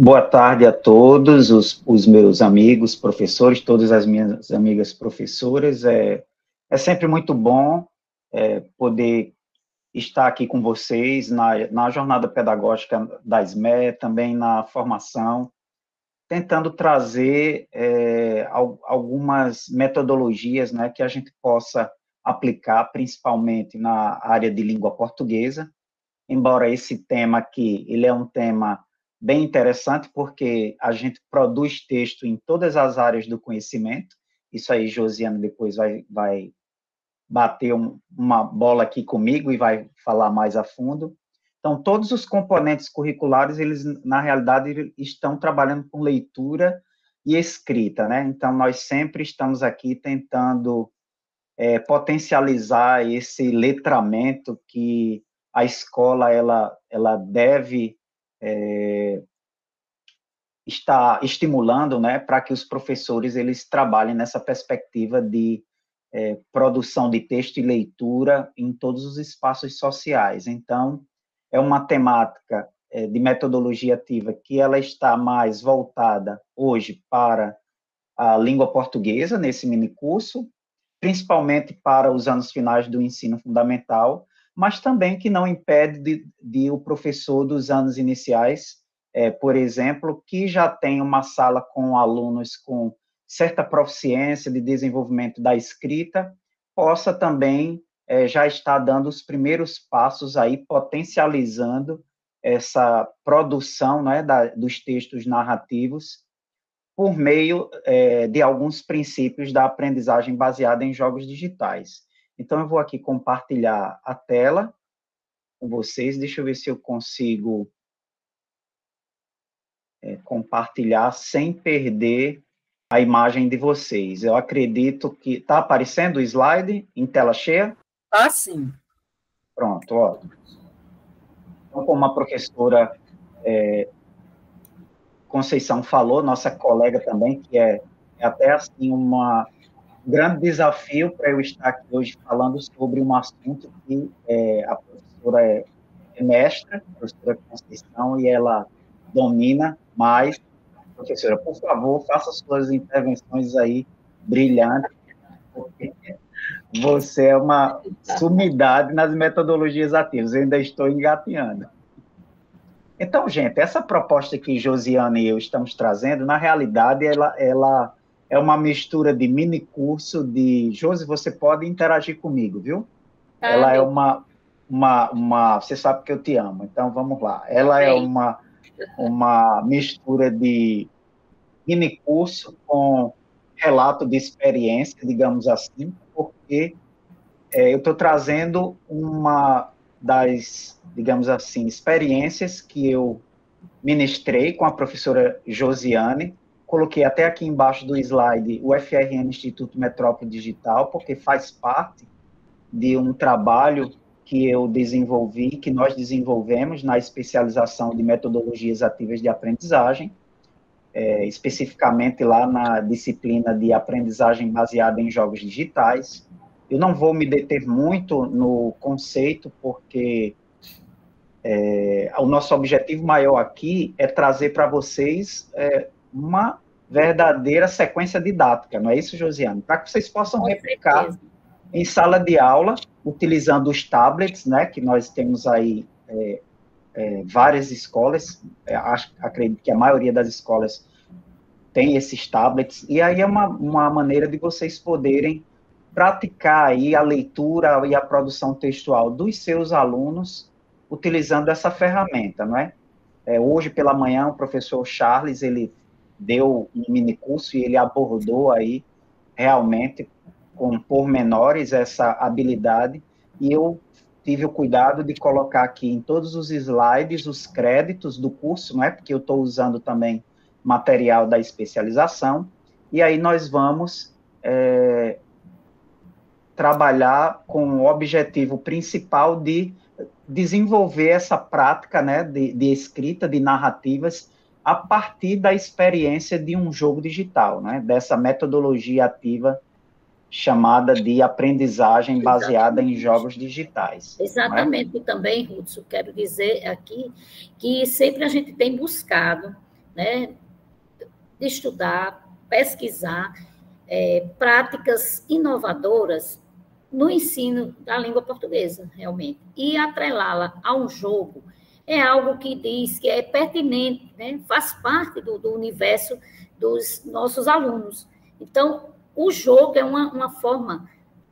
Boa tarde a todos os meus amigos professores, todas as minhas amigas professoras. É sempre muito bom poder estar aqui com vocês na jornada pedagógica da SME, também na formação, tentando trazer algumas metodologias, né, que a gente possa aplicar, principalmente na área de língua portuguesa, embora esse tema aqui, ele é um tema bem interessante, porque a gente produz texto em todas as áreas do conhecimento. Isso aí, Josiane, depois vai bater uma bola aqui comigo e vai falar mais a fundo. Então, todos os componentes curriculares, eles, na realidade, estão trabalhando com leitura e escrita, né? Então, nós sempre estamos aqui tentando potencializar esse letramento que a escola ela deve estar estimulando, né, para que os professores eles trabalhem nessa perspectiva de produção de texto e leitura em todos os espaços sociais. Então, é uma temática de metodologia ativa que ela está mais voltada hoje para a língua portuguesa, nesse minicurso, principalmente para os anos finais do ensino fundamental, mas também que não impede de o professor dos anos iniciais, por exemplo, que já tem uma sala com alunos com certa proficiência de desenvolvimento da escrita, possa também já estar dando os primeiros passos aí, potencializando essa produção, né, dos textos narrativos, por meio de alguns princípios da aprendizagem baseada em jogos digitais. Então, eu vou aqui compartilhar a tela com vocês. Deixa eu ver se eu consigo compartilhar sem perder a imagem de vocês. Eu acredito que... Está aparecendo o slide em tela cheia? Ah, sim. Pronto, ó. Então, como a professora Conceição falou, nossa colega também, que é até assim um grande desafio para eu estar aqui hoje falando sobre um assunto que a professora é mestra, a professora Conceição, e ela domina mais. Professora, por favor, faça suas intervenções aí brilhantes, porque você é uma sumidade nas metodologias ativas, eu ainda estou engateando. Então, gente, essa proposta que Josiane e eu estamos trazendo, na realidade, ela é uma mistura de mini curso de... Josi, você pode interagir comigo, viu? Ela é você sabe que eu te amo, então vamos lá. Ela é uma mistura de mini curso com relato de experiência, digamos assim, porque eu estou trazendo uma das, digamos assim, experiências que eu ministrei com a professora Josiane, coloquei até aqui embaixo do slide o FRN Instituto Metrópole Digital, porque faz parte de um trabalho que eu desenvolvi, que nós desenvolvemos na especialização de metodologias ativas de aprendizagem, especificamente lá na disciplina de aprendizagem baseada em jogos digitais. Eu não vou me deter muito no conceito, porque o nosso objetivo maior aqui é trazer para vocês uma verdadeira sequência didática, não é isso, Josiane? Para que vocês possam replicar em sala de aula, utilizando os tablets, né, que nós temos aí várias escolas, acredito que a maioria das escolas tem esses tablets, e aí é uma maneira de vocês poderem praticar aí a leitura e a produção textual dos seus alunos utilizando essa ferramenta, não é? Hoje pela manhã o professor Charles, ele deu um mini curso e ele abordou aí realmente com pormenores essa habilidade, e eu tive o cuidado de colocar aqui em todos os slides os créditos do curso, não é? Porque eu estou usando também material da especialização, e aí nós vamos trabalhar com o objetivo principal de desenvolver essa prática, né, de escrita, de narrativas, a partir da experiência de um jogo digital, né, dessa metodologia ativa chamada de aprendizagem baseada em jogos digitais. Exatamente, também, Hudson, quero dizer aqui que sempre a gente tem buscado né, de estudar, pesquisar práticas inovadoras no ensino da língua portuguesa, realmente. E atrelá-la a um jogo é algo que diz que é pertinente, né? Faz parte do universo dos nossos alunos. Então, o jogo é uma forma,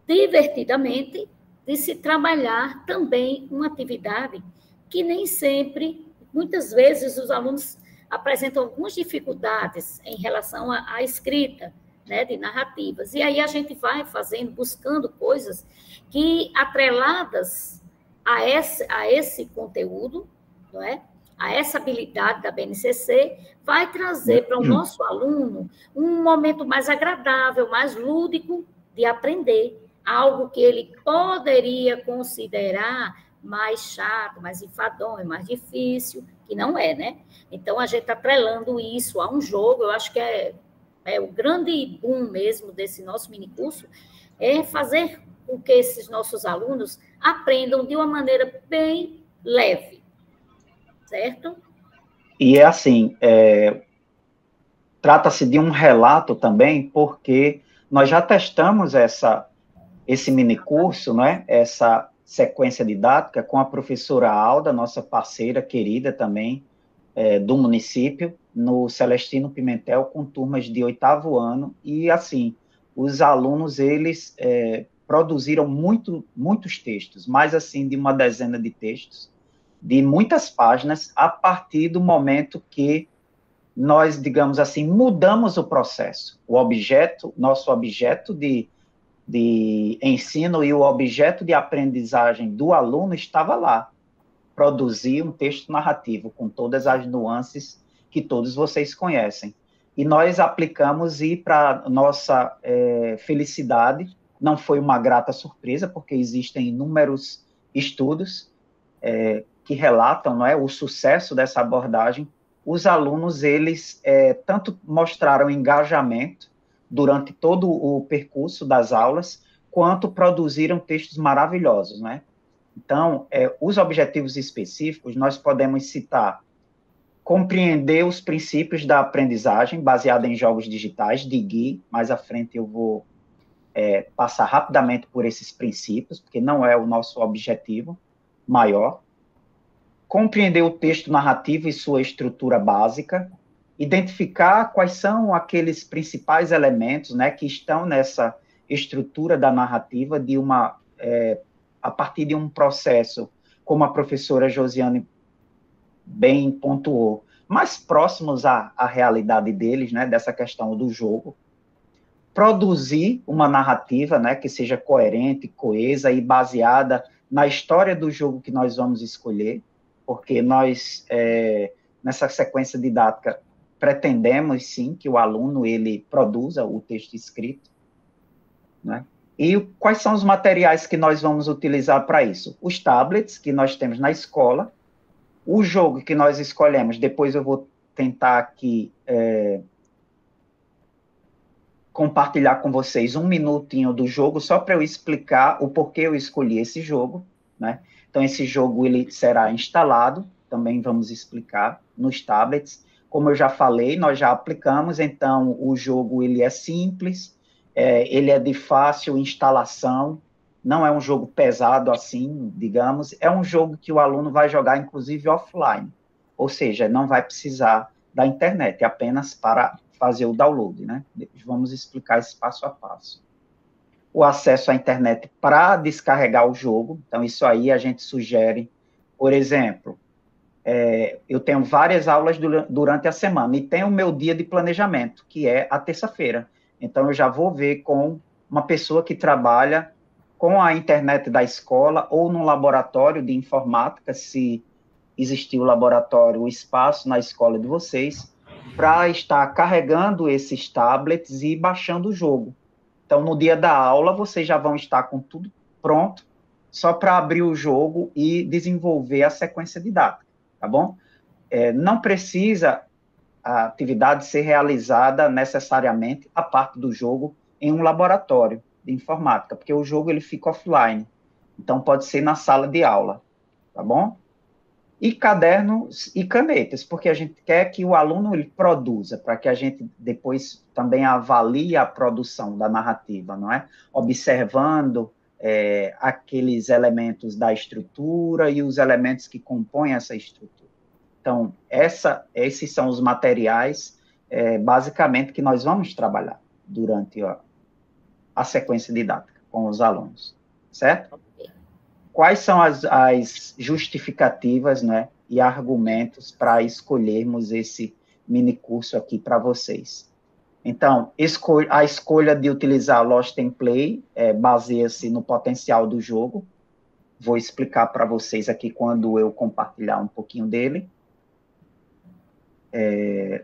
divertidamente, de se trabalhar também uma atividade que nem sempre, muitas vezes, os alunos apresentam algumas dificuldades em relação à escrita, né, de narrativas. E aí a gente vai fazendo, buscando coisas que, atreladas a esse conteúdo, não é? A essa habilidade da BNCC, vai trazer para o nosso aluno um momento mais agradável, mais lúdico de aprender, algo que ele poderia considerar mais chato, mais enfadonho, mais difícil, que não é, né? Então, a gente está atrelando isso a um jogo, eu acho que é o grande boom mesmo desse nosso minicurso, é fazer com que esses nossos alunos aprendam de uma maneira bem leve, certo? E é assim, trata-se de um relato também, porque nós já testamos esse minicurso, né, essa sequência didática com a professora Alda, nossa parceira querida também, do município, no Celestino Pimentel, com turmas de 8º ano, e assim, os alunos, eles produziram muitos textos, mais assim de uma dezena de textos, de muitas páginas, a partir do momento que nós, digamos assim, mudamos o processo. Nosso objeto de ensino e o objeto de aprendizagem do aluno estava lá, produzir um texto narrativo com todas as nuances que todos vocês conhecem. E nós aplicamos, e para nossa felicidade, não foi uma grata surpresa, porque existem inúmeros estudos que relatam, não é, o sucesso dessa abordagem. Os alunos, eles tanto mostraram engajamento durante todo o percurso das aulas, quanto produziram textos maravilhosos, né? Então, os objetivos específicos, nós podemos citar: compreender os princípios da aprendizagem baseada em jogos digitais, de GUI. Mais à frente eu vou passar rapidamente por esses princípios, porque não é o nosso objetivo maior. Compreender o texto narrativo e sua estrutura básica, identificar quais são aqueles principais elementos, né, que estão nessa estrutura da narrativa a partir de um processo, como a professora Josiane bem pontuou, mais próximos à realidade deles, né, dessa questão do jogo. Produzir uma narrativa, né, que seja coerente, coesa e baseada na história do jogo que nós vamos escolher, porque nós, nessa sequência didática, pretendemos, sim, que o aluno ele produza o texto escrito, né? E quais são os materiais que nós vamos utilizar para isso? Os tablets que nós temos na escola, o jogo que nós escolhemos, depois eu vou tentar aqui compartilhar com vocês um minutinho do jogo, só para eu explicar o porquê eu escolhi esse jogo, né? Então, esse jogo ele será instalado, também vamos explicar, nos tablets. Como eu já falei, nós já aplicamos, então o jogo ele é simples, ele é de fácil instalação, não é um jogo pesado assim, digamos, é um jogo que o aluno vai jogar, inclusive, offline, ou seja, não vai precisar da internet, apenas para fazer o download, né? Vamos explicar esse passo a passo. O acesso à internet para descarregar o jogo, então isso aí a gente sugere, por exemplo, eu tenho várias aulas durante a semana e tenho o meu dia de planejamento, que é a terça-feira. Então eu já vou ver com uma pessoa que trabalha com a internet da escola ou no laboratório de informática, se existir o laboratório, o espaço na escola de vocês, para estar carregando esses tablets e baixando o jogo. Então, no dia da aula, vocês já vão estar com tudo pronto, só para abrir o jogo e desenvolver a sequência didática, tá bom? Não precisa a atividade ser realizada necessariamente, a parte do jogo, em um laboratório de informática, porque o jogo ele fica offline. Então, pode ser na sala de aula, tá bom? e cadernos e canetas, porque a gente quer que o aluno ele produza, para que a gente depois também avalie a produção da narrativa, não é? Observando aqueles elementos da estrutura e os elementos que compõem essa estrutura. Então, esses são os materiais, basicamente, que nós vamos trabalhar durante a sequência didática com os alunos, certo? Quais são as justificativas, né, e argumentos para escolhermos esse minicurso aqui para vocês? Então, a escolha de utilizar Lost in Play baseia-se no potencial do jogo. Vou explicar para vocês aqui quando eu compartilhar um pouquinho dele.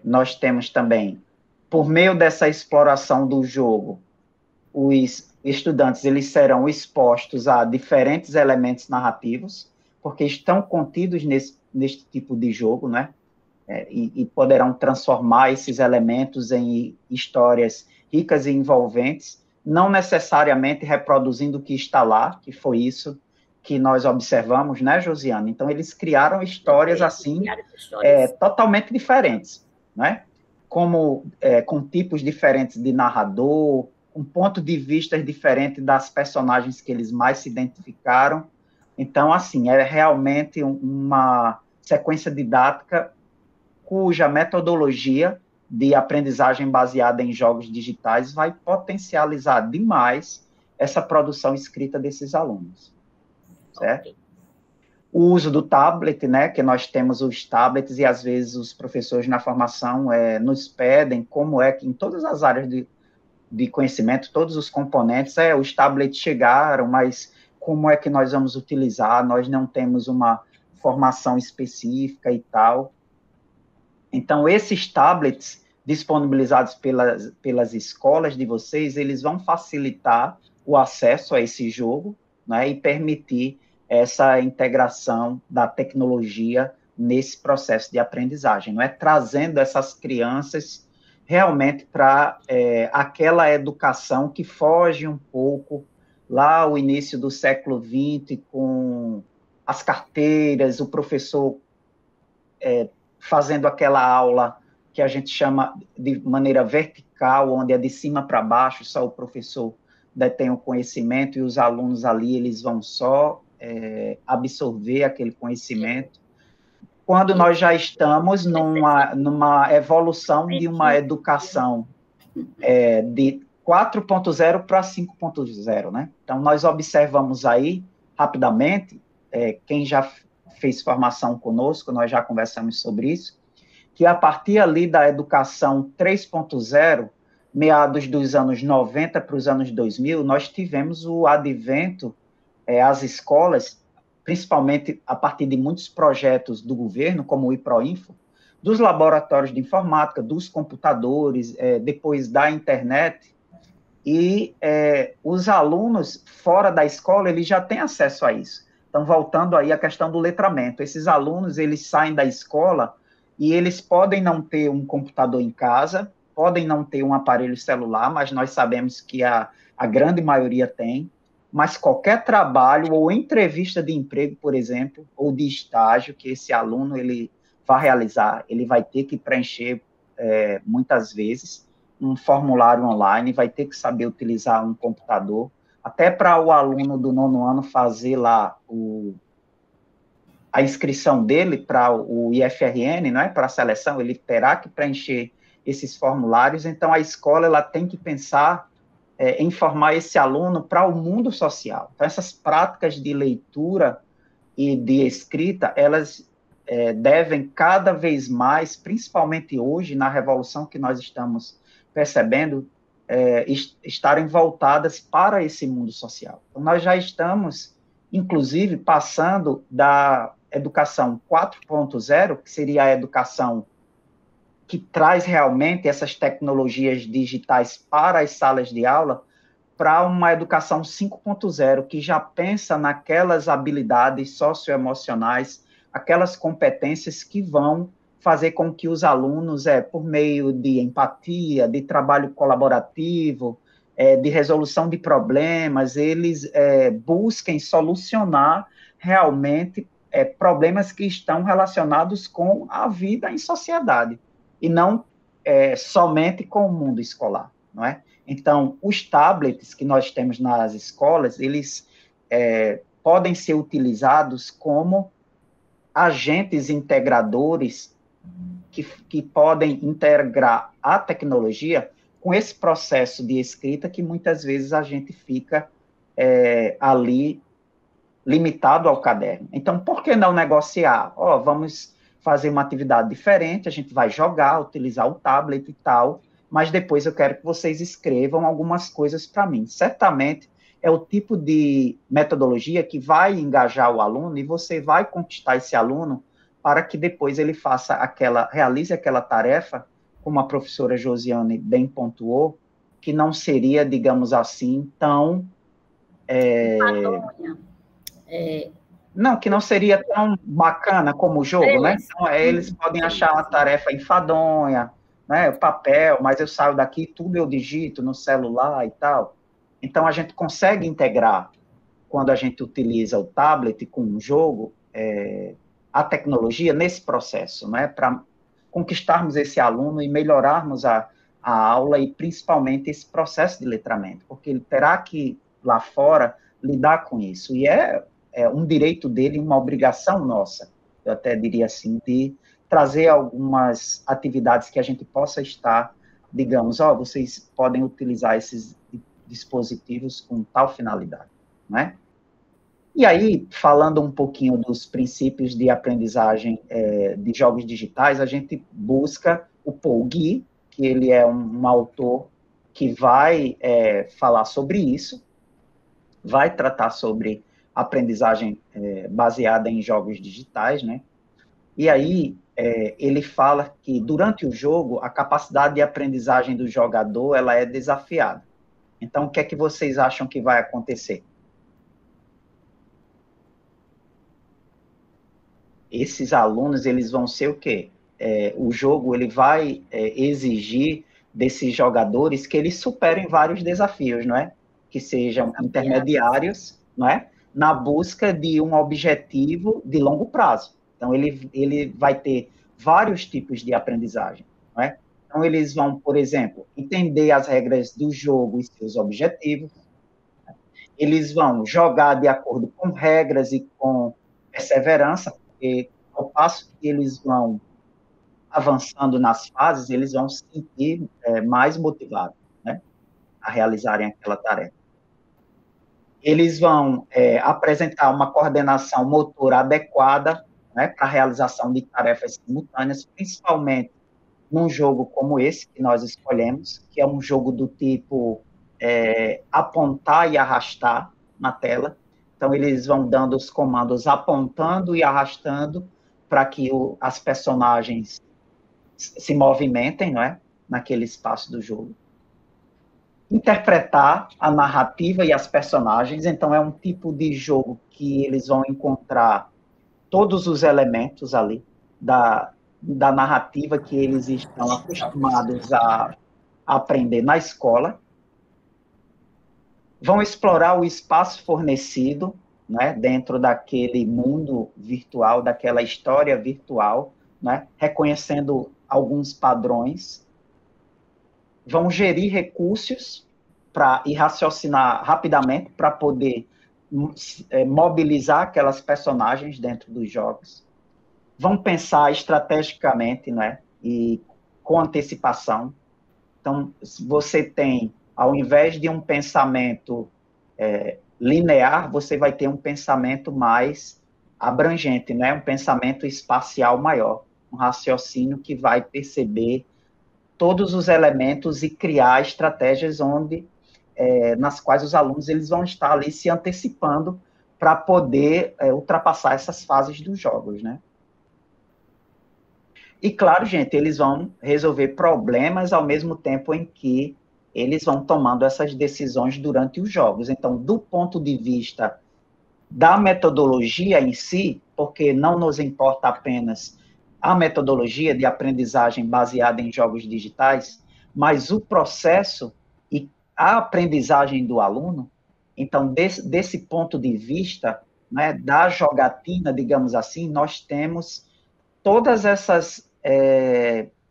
Nós temos também, por meio dessa exploração do jogo, os estudantes eles serão expostos a diferentes elementos narrativos, porque estão contidos neste tipo de jogo, né? E poderão transformar esses elementos em histórias ricas e envolventes, não necessariamente reproduzindo o que está lá, que foi isso que nós observamos, né, Josiane? Então, eles criaram histórias assim, totalmente diferentes, né? Com tipos diferentes de narrador, um ponto de vista diferente das personagens que eles mais se identificaram. Então, assim, é realmente uma sequência didática cuja metodologia de aprendizagem baseada em jogos digitais vai potencializar demais essa produção escrita desses alunos, certo? Okay. O uso do tablet, né, que nós temos os tablets e às vezes os professores na formação nos pedem como é que em todas as áreas de conhecimento, todos os componentes, os tablets chegaram, mas como é que nós vamos utilizar? Nós não temos uma formação específica e tal. Então, esses tablets disponibilizados pelas escolas de vocês, eles vão facilitar o acesso a esse jogo, né, e permitir essa integração da tecnologia nesse processo de aprendizagem, não é? Trazendo essas crianças realmente para aquela educação que foge um pouco lá ao início do século XX, com as carteiras, o professor fazendo aquela aula que a gente chama de maneira vertical, onde é de cima para baixo, só o professor detém o conhecimento e os alunos ali, eles vão só absorver aquele conhecimento. Quando nós já estamos numa evolução de uma educação de 4.0 para 5.0, né? Então, nós observamos aí, rapidamente, quem já fez formação conosco, nós já conversamos sobre isso, que a partir ali da educação 3.0, meados dos anos 90 para os anos 2000, nós tivemos o advento, as escolas, principalmente a partir de muitos projetos do governo, como o IPROINFO, dos laboratórios de informática, dos computadores, depois da internet, e os alunos fora da escola, eles já têm acesso a isso. Então, voltando aí à questão do letramento, esses alunos, eles saem da escola e eles podem não ter um computador em casa, podem não ter um aparelho celular, mas nós sabemos que a grande maioria tem, mas qualquer trabalho ou entrevista de emprego, por exemplo, ou de estágio que esse aluno ele vai realizar, ele vai ter que preencher, muitas vezes, um formulário online, vai ter que saber utilizar um computador, até para o aluno do 9º ano fazer lá a inscrição dele para o IFRN, não é? Para a seleção, ele terá que preencher esses formulários, então a escola ela tem que pensar em formar esse aluno para o mundo social. Então, essas práticas de leitura e de escrita, elas devem cada vez mais, principalmente hoje, na revolução que nós estamos percebendo, estarem voltadas para esse mundo social. Então, nós já estamos, inclusive, passando da educação 4.0, que seria a educação que traz realmente essas tecnologias digitais para as salas de aula, para uma educação 5.0, que já pensa naquelas habilidades socioemocionais, aquelas competências que vão fazer com que os alunos, por meio de empatia, de trabalho colaborativo, de resolução de problemas, eles busquem solucionar realmente problemas que estão relacionados com a vida em sociedade, e não somente com o mundo escolar, não é? Então, os tablets que nós temos nas escolas, eles podem ser utilizados como agentes integradores que podem integrar a tecnologia com esse processo de escrita que muitas vezes a gente fica ali limitado ao caderno. Então, por que não negociar? Vamos fazer uma atividade diferente, a gente vai jogar, utilizar o tablet e tal, mas depois eu quero que vocês escrevam algumas coisas para mim. Certamente é o tipo de metodologia que vai engajar o aluno e você vai conquistar esse aluno para que depois ele realize aquela tarefa, como a professora Josiane bem pontuou, que não seria, digamos assim, tão... Não, que não seria tão bacana como o jogo, né? Então, eles podem achar uma tarefa enfadonha, né? O papel, mas eu saio daqui, tudo eu digito no celular e tal. Então, a gente consegue integrar, quando a gente utiliza o tablet com um jogo, a tecnologia nesse processo, né? Para conquistarmos esse aluno e melhorarmos a aula e, principalmente, esse processo de letramento, porque ele terá que, lá fora, lidar com isso. E é um direito dele, uma obrigação nossa, eu até diria assim, de trazer algumas atividades que a gente possa estar, digamos, vocês podem utilizar esses dispositivos com tal finalidade, né? E aí, falando um pouquinho dos princípios de aprendizagem de jogos digitais, a gente busca o Paul Gui, que ele é um autor que vai falar sobre isso, vai tratar sobre aprendizagem baseada em jogos digitais, né? E aí, ele fala que, durante o jogo, a capacidade de aprendizagem do jogador, ela é desafiada. Então, o que é que vocês acham que vai acontecer? Esses alunos, eles vão ser o quê? O jogo, ele vai exigir desses jogadores que eles superem vários desafios, não é? Que sejam intermediários, não é? Na busca de um objetivo de longo prazo. Então, ele vai ter vários tipos de aprendizagem, não é? Então, eles vão, por exemplo, entender as regras do jogo e seus objetivos. Eles vão jogar de acordo com regras e com perseverança, porque ao passo que eles vão avançando nas fases, eles vão se sentir mais motivados, né, a realizarem aquela tarefa. Eles vão apresentar uma coordenação motora adequada, né, para a realização de tarefas simultâneas, principalmente num jogo como esse que nós escolhemos, que é um jogo do tipo apontar e arrastar na tela. Então, eles vão dando os comandos apontando e arrastando para que as personagens se movimentem, não é? Naquele espaço do jogo. Interpretar a narrativa e as personagens. Então, é um tipo de jogo que eles vão encontrar todos os elementos ali da narrativa que eles estão acostumados a aprender na escola. Vão explorar o espaço fornecido, né, dentro daquele mundo virtual, daquela história virtual, né, reconhecendo alguns padrões. Vão gerir recursos e raciocinar rapidamente para poder mobilizar aquelas personagens dentro dos jogos. Vão pensar estrategicamente, né, e com antecipação. Então, você tem, ao invés de um pensamento linear, você vai ter um pensamento mais abrangente, né? Um pensamento espacial maior, um raciocínio que vai perceber todos os elementos e criar estratégias nas quais os alunos eles vão estar ali se antecipando para poder ultrapassar essas fases dos jogos, né? E, claro, gente, eles vão resolver problemas ao mesmo tempo em que eles vão tomando essas decisões durante os jogos. Então, do ponto de vista da metodologia em si, porque não nos importa apenas a metodologia de aprendizagem baseada em jogos digitais, mas o processo e a aprendizagem do aluno. Então, desse ponto de vista, né, da jogatina, digamos assim, nós temos todas essas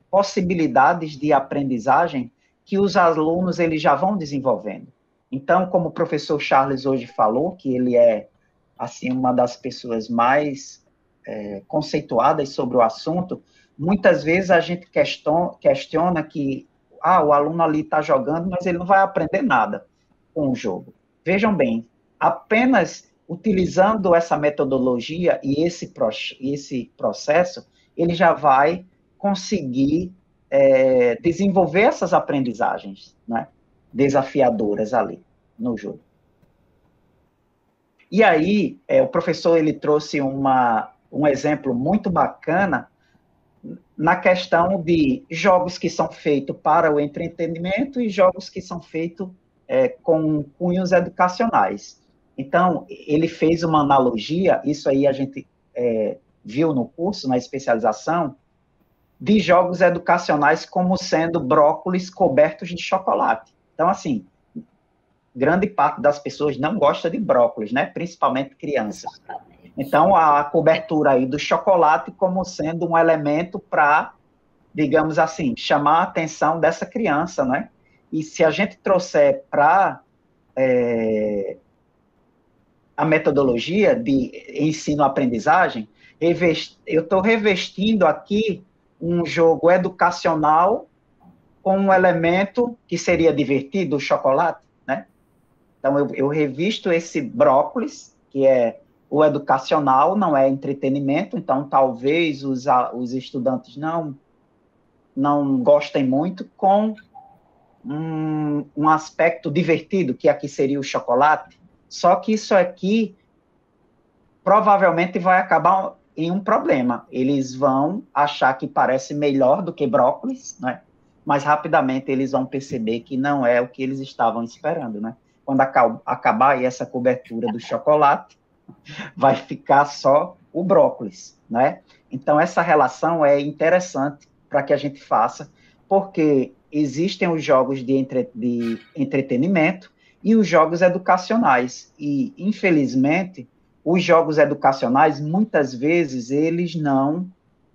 possibilidades de aprendizagem que os alunos eles já vão desenvolvendo. Então, como o professor Charles hoje falou, que ele é assim uma das pessoas mais conceituadas sobre o assunto, muitas vezes a gente questiona que o aluno ali está jogando, mas ele não vai aprender nada com o jogo. Vejam bem, apenas utilizando essa metodologia e esse processo, ele já vai conseguir desenvolver essas aprendizagens, né, desafiadoras ali no jogo. E aí, o professor ele trouxe um exemplo muito bacana na questão de jogos que são feitos para o entretenimento e jogos que são feitos com cunhos educacionais. Então, ele fez uma analogia, isso aí a gente viu no curso, na especialização, de jogos educacionais como sendo brócolis cobertos de chocolate. Então, assim, grande parte das pessoas não gosta de brócolis, né? Principalmente crianças. Então, a cobertura aí do chocolate como sendo um elemento para, digamos assim, chamar a atenção dessa criança, né? E se a gente trouxer para a metodologia de ensino-aprendizagem, eu estou revestindo aqui um jogo educacional com um elemento que seria divertido, o chocolate, né? Então, eu revisto esse brócolis, que é o educacional, não é entretenimento, então talvez os estudantes não gostem muito, com um aspecto divertido, que aqui seria o chocolate, só que isso aqui provavelmente vai acabar em um problema. Eles vão achar que parece melhor do que brócolis, né? Mas rapidamente eles vão perceber que não é o que eles estavam esperando, né? Quando acabar aí essa cobertura do chocolate, vai ficar só o brócolis, né? Então, essa relação é interessante para que a gente faça, porque existem os jogos de entretenimento e os jogos educacionais. E, infelizmente, os jogos educacionais, muitas vezes, eles não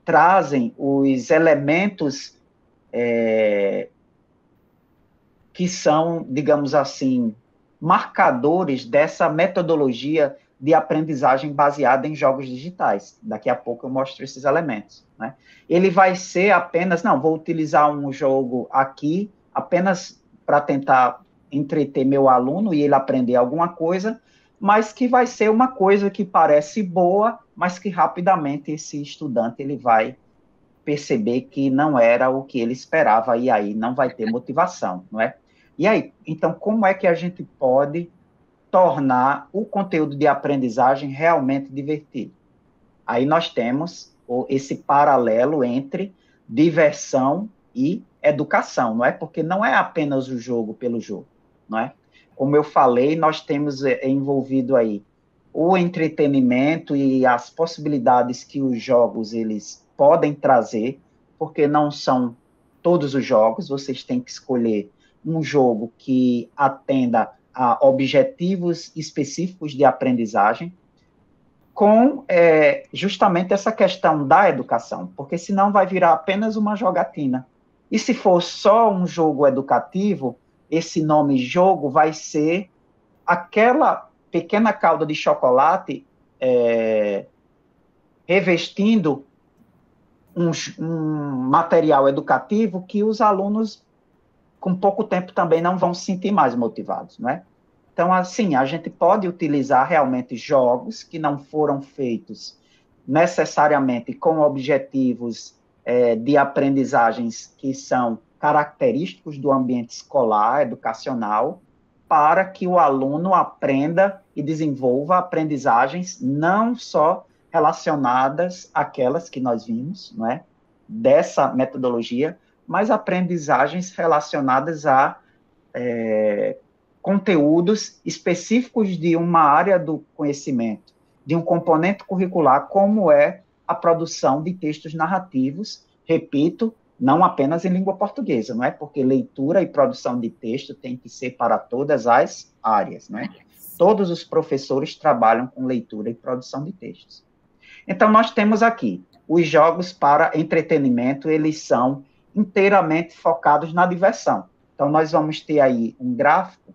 trazem os elementos que são, digamos assim, marcadores dessa metodologia de aprendizagem baseada em jogos digitais. Daqui a pouco eu mostro esses elementos, né? Ele vai ser apenas, vou utilizar um jogo aqui apenas para tentar entreter meu aluno e ele aprender alguma coisa, mas que vai ser uma coisa que parece boa, mas que rapidamente esse estudante ele vai perceber que não era o que ele esperava, e aí não vai ter motivação, não é? E aí, então, como é que a gente pode tornar o conteúdo de aprendizagem realmente divertido? Aí nós temos esse paralelo entre diversão e educação, não é? Porque não é apenas o jogo pelo jogo, não é? Como eu falei, nós temos envolvido aí o entretenimento e as possibilidades que os jogos eles podem trazer, porque não são todos os jogos, vocês têm que escolher um jogo que atenda a objetivos específicos de aprendizagem, com justamente essa questão da educação, porque senão vai virar apenas uma jogatina. E se for só um jogo educativo, esse nome jogo vai ser aquela pequena calda de chocolate revestindo um material educativo que os alunos, com pouco tempo, também não vão se sentir mais motivados, não é? Então, assim, a gente pode utilizar realmente jogos que não foram feitos necessariamente com objetivos de aprendizagens que são característicos do ambiente escolar, educacional, para que o aluno aprenda e desenvolva aprendizagens não só relacionadas àquelas que nós vimos, não é? Dessa metodologia, mas aprendizagens relacionadas a conteúdos específicos de uma área do conhecimento, de um componente curricular, como é a produção de textos narrativos, repito, não apenas em língua portuguesa, não é? Porque leitura e produção de texto tem que ser para todas as áreas, não é? todos os professores trabalham com leitura e produção de textos. Então, nós temos aqui, os jogos para entretenimento, eles são inteiramente focados na diversão. Então, nós vamos ter aí um gráfico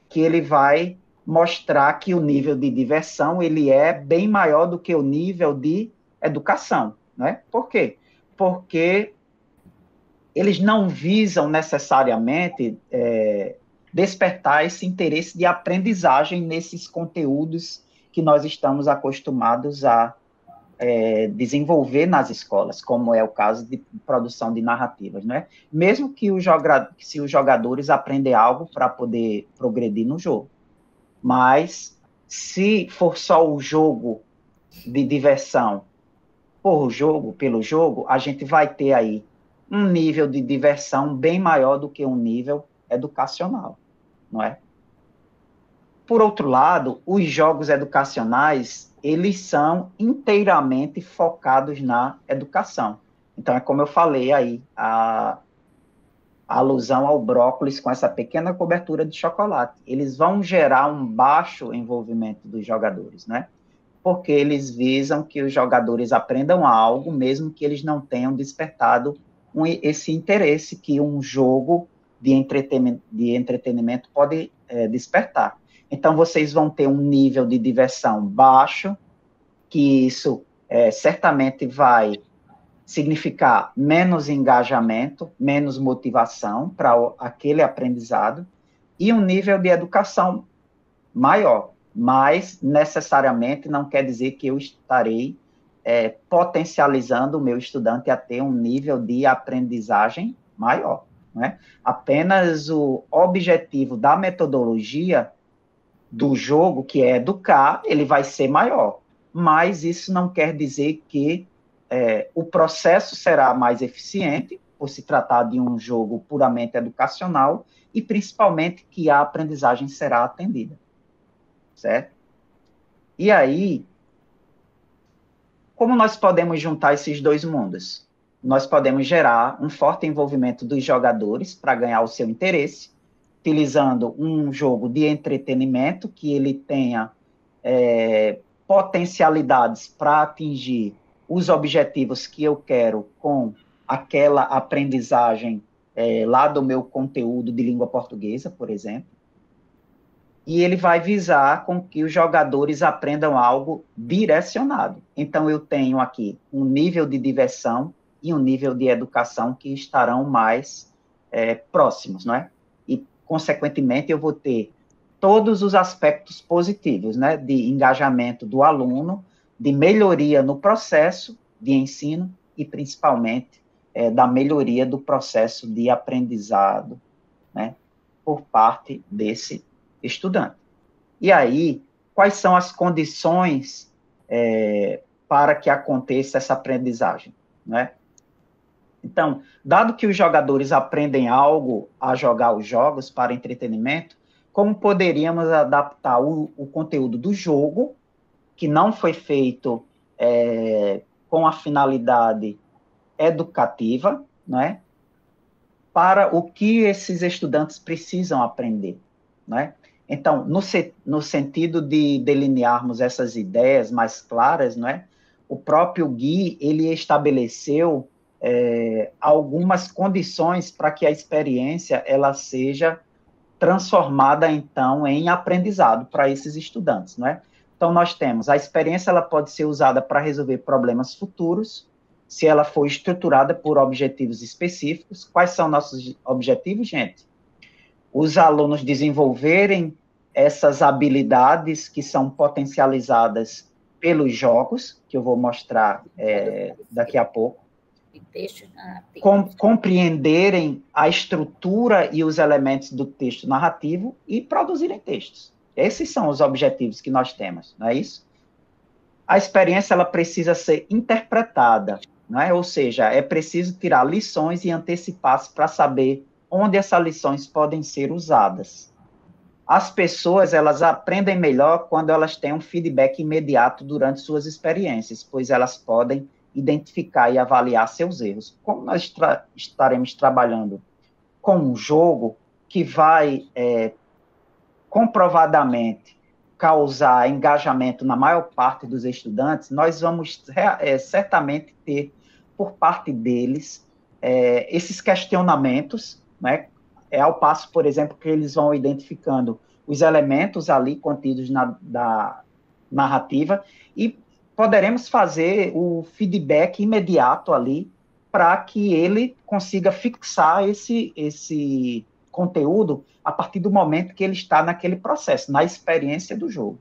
que ele vai mostrar que o nível de diversão, ele é bem maior do que o nível de educação, né? Por quê? Porque eles não visam necessariamente despertar esse interesse de aprendizagem nesses conteúdos que nós estamos acostumados a desenvolver nas escolas, como é o caso de produção de narrativas, né? Mesmo que se os jogadores aprendem algo para poder progredir no jogo. Mas, se for só o jogo de diversão pelo jogo, a gente vai ter aí um nível de diversão bem maior do que um nível educacional, não é? Por outro lado, os jogos educacionais, eles são inteiramente focados na educação. Então, é como eu falei aí, a alusão ao brócolis com essa pequena cobertura de chocolate. Eles vão gerar um baixo envolvimento dos jogadores, né? Porque eles visam que os jogadores aprendam algo, mesmo que eles não tenham despertado esse interesse que um jogo de entretenimento pode despertar. Então, vocês vão ter um nível de diversão baixo, que isso certamente vai significar menos engajamento, menos motivação para aquele aprendizado, e um nível de educação maior, mas necessariamente não quer dizer que eu estarei potencializando o meu estudante a ter um nível de aprendizagem maior, né? Apenas o objetivo da metodologia do jogo, que é educar, ele vai ser maior, mas isso não quer dizer que o processo será mais eficiente, por se tratar de um jogo puramente educacional, e principalmente que a aprendizagem será atendida, certo? E aí, como nós podemos juntar esses dois mundos? Nós podemos gerar um forte envolvimento dos jogadores para ganhar o seu interesse, utilizando um jogo de entretenimento que ele tenha potencialidades para atingir os objetivos que eu quero com aquela aprendizagem lá do meu conteúdo de língua portuguesa, por exemplo. E ele vai visar com que os jogadores aprendam algo direcionado. Então, eu tenho aqui um nível de diversão e um nível de educação que estarão mais próximos, não é? E, consequentemente, eu vou ter todos os aspectos positivos, né? De engajamento do aluno, de melhoria no processo de ensino e, principalmente, da melhoria do processo de aprendizado, né? Por parte desse estudante. E aí, quais são as condições para que aconteça essa aprendizagem, né? Então, dado que os jogadores aprendem algo a jogar os jogos para entretenimento, como poderíamos adaptar o conteúdo do jogo, que não foi feito com a finalidade educativa, né, para o que esses estudantes precisam aprender, né? Então, no sentido de delinearmos essas ideias mais claras, né, o próprio Gui, ele estabeleceu algumas condições para que a experiência ela seja transformada, então, em aprendizado para esses estudantes, né? Então, nós temos a experiência, ela pode ser usada para resolver problemas futuros, se ela for estruturada por objetivos específicos. Quais são nossos objetivos, gente? Os alunos desenvolverem essas habilidades que são potencializadas pelos jogos, que eu vou mostrar daqui a pouco. Compreenderem a estrutura e os elementos do texto narrativo e produzirem textos. Esses são os objetivos que nós temos, não é isso? A experiência ela precisa ser interpretada, não é? Ou seja, é preciso tirar lições e antecipar-se para saber onde essas lições podem ser usadas. As pessoas elas aprendem melhor quando elas têm um feedback imediato durante suas experiências, pois elas podem identificar e avaliar seus erros. Como nós estaremos trabalhando com um jogo que vai comprovadamente causar engajamento na maior parte dos estudantes, nós vamos certamente ter, por parte deles, esses questionamentos, né? Ao passo, por exemplo, que eles vão identificando os elementos ali contidos da narrativa e poderemos fazer o feedback imediato ali para que ele consiga fixar esse conteúdo a partir do momento que ele está naquele processo, na experiência do jogo.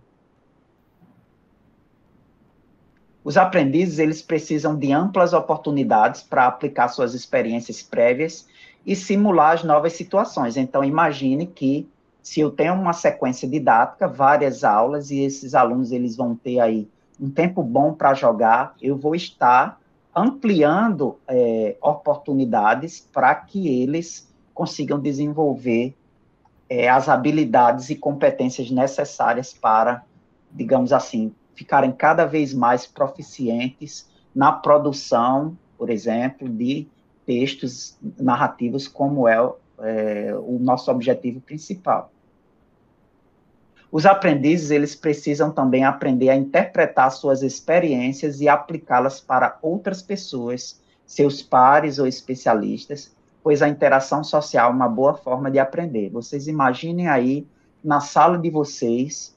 Os aprendizes, eles precisam de amplas oportunidades para aplicar suas experiências prévias e simular as novas situações. Então, imagine que, se eu tenho uma sequência didática, várias aulas, e esses alunos eles vão ter aí um tempo bom para jogar, eu vou estar ampliando oportunidades para que eles consigam desenvolver as habilidades e competências necessárias para, digamos assim, ficarem cada vez mais proficientes na produção, por exemplo, de textos narrativos, como o nosso objetivo principal. Os aprendizes, eles precisam também aprender a interpretar suas experiências e aplicá-las para outras pessoas, seus pares ou especialistas, pois a interação social é uma boa forma de aprender. Vocês imaginem aí, na sala de vocês,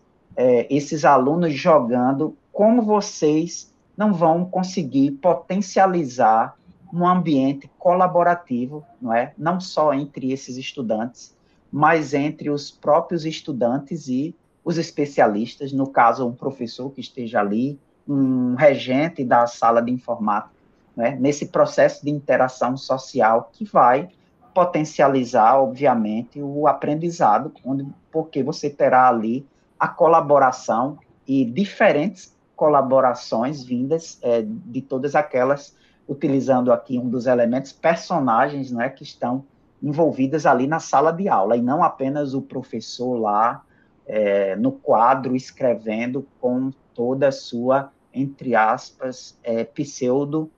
esses alunos jogando, como vocês não vão conseguir potencializar um ambiente colaborativo, não é? Não só entre esses estudantes, mas entre os próprios estudantes e os especialistas, no caso, um professor que esteja ali, um regente da sala de informática, né, nesse processo de interação social que vai potencializar, obviamente, o aprendizado, porque você terá ali a colaboração e diferentes colaborações vindas de todas aquelas, utilizando aqui um dos elementos, personagens, né, que estão envolvidas ali na sala de aula, e não apenas o professor lá, no quadro, escrevendo com toda a sua, entre aspas, pseudo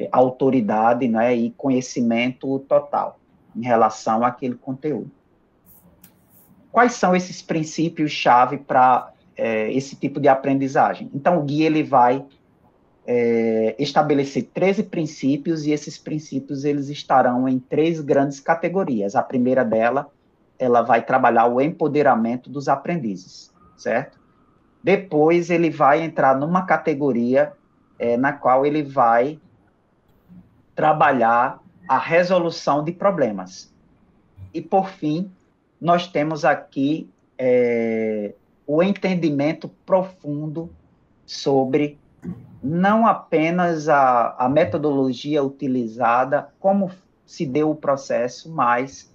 autoridade, né, e conhecimento total em relação àquele conteúdo. Quais são esses princípios-chave para esse tipo de aprendizagem? Então, o guia ele vai estabelecer 13 princípios, e esses princípios eles estarão em 3 grandes categorias. A primeira dela, ela vai trabalhar o empoderamento dos aprendizes, certo? Depois ele vai entrar numa categoria na qual ele vai trabalhar a resolução de problemas. E, por fim, nós temos aqui o entendimento profundo sobre não apenas a metodologia utilizada, como se deu o processo, mas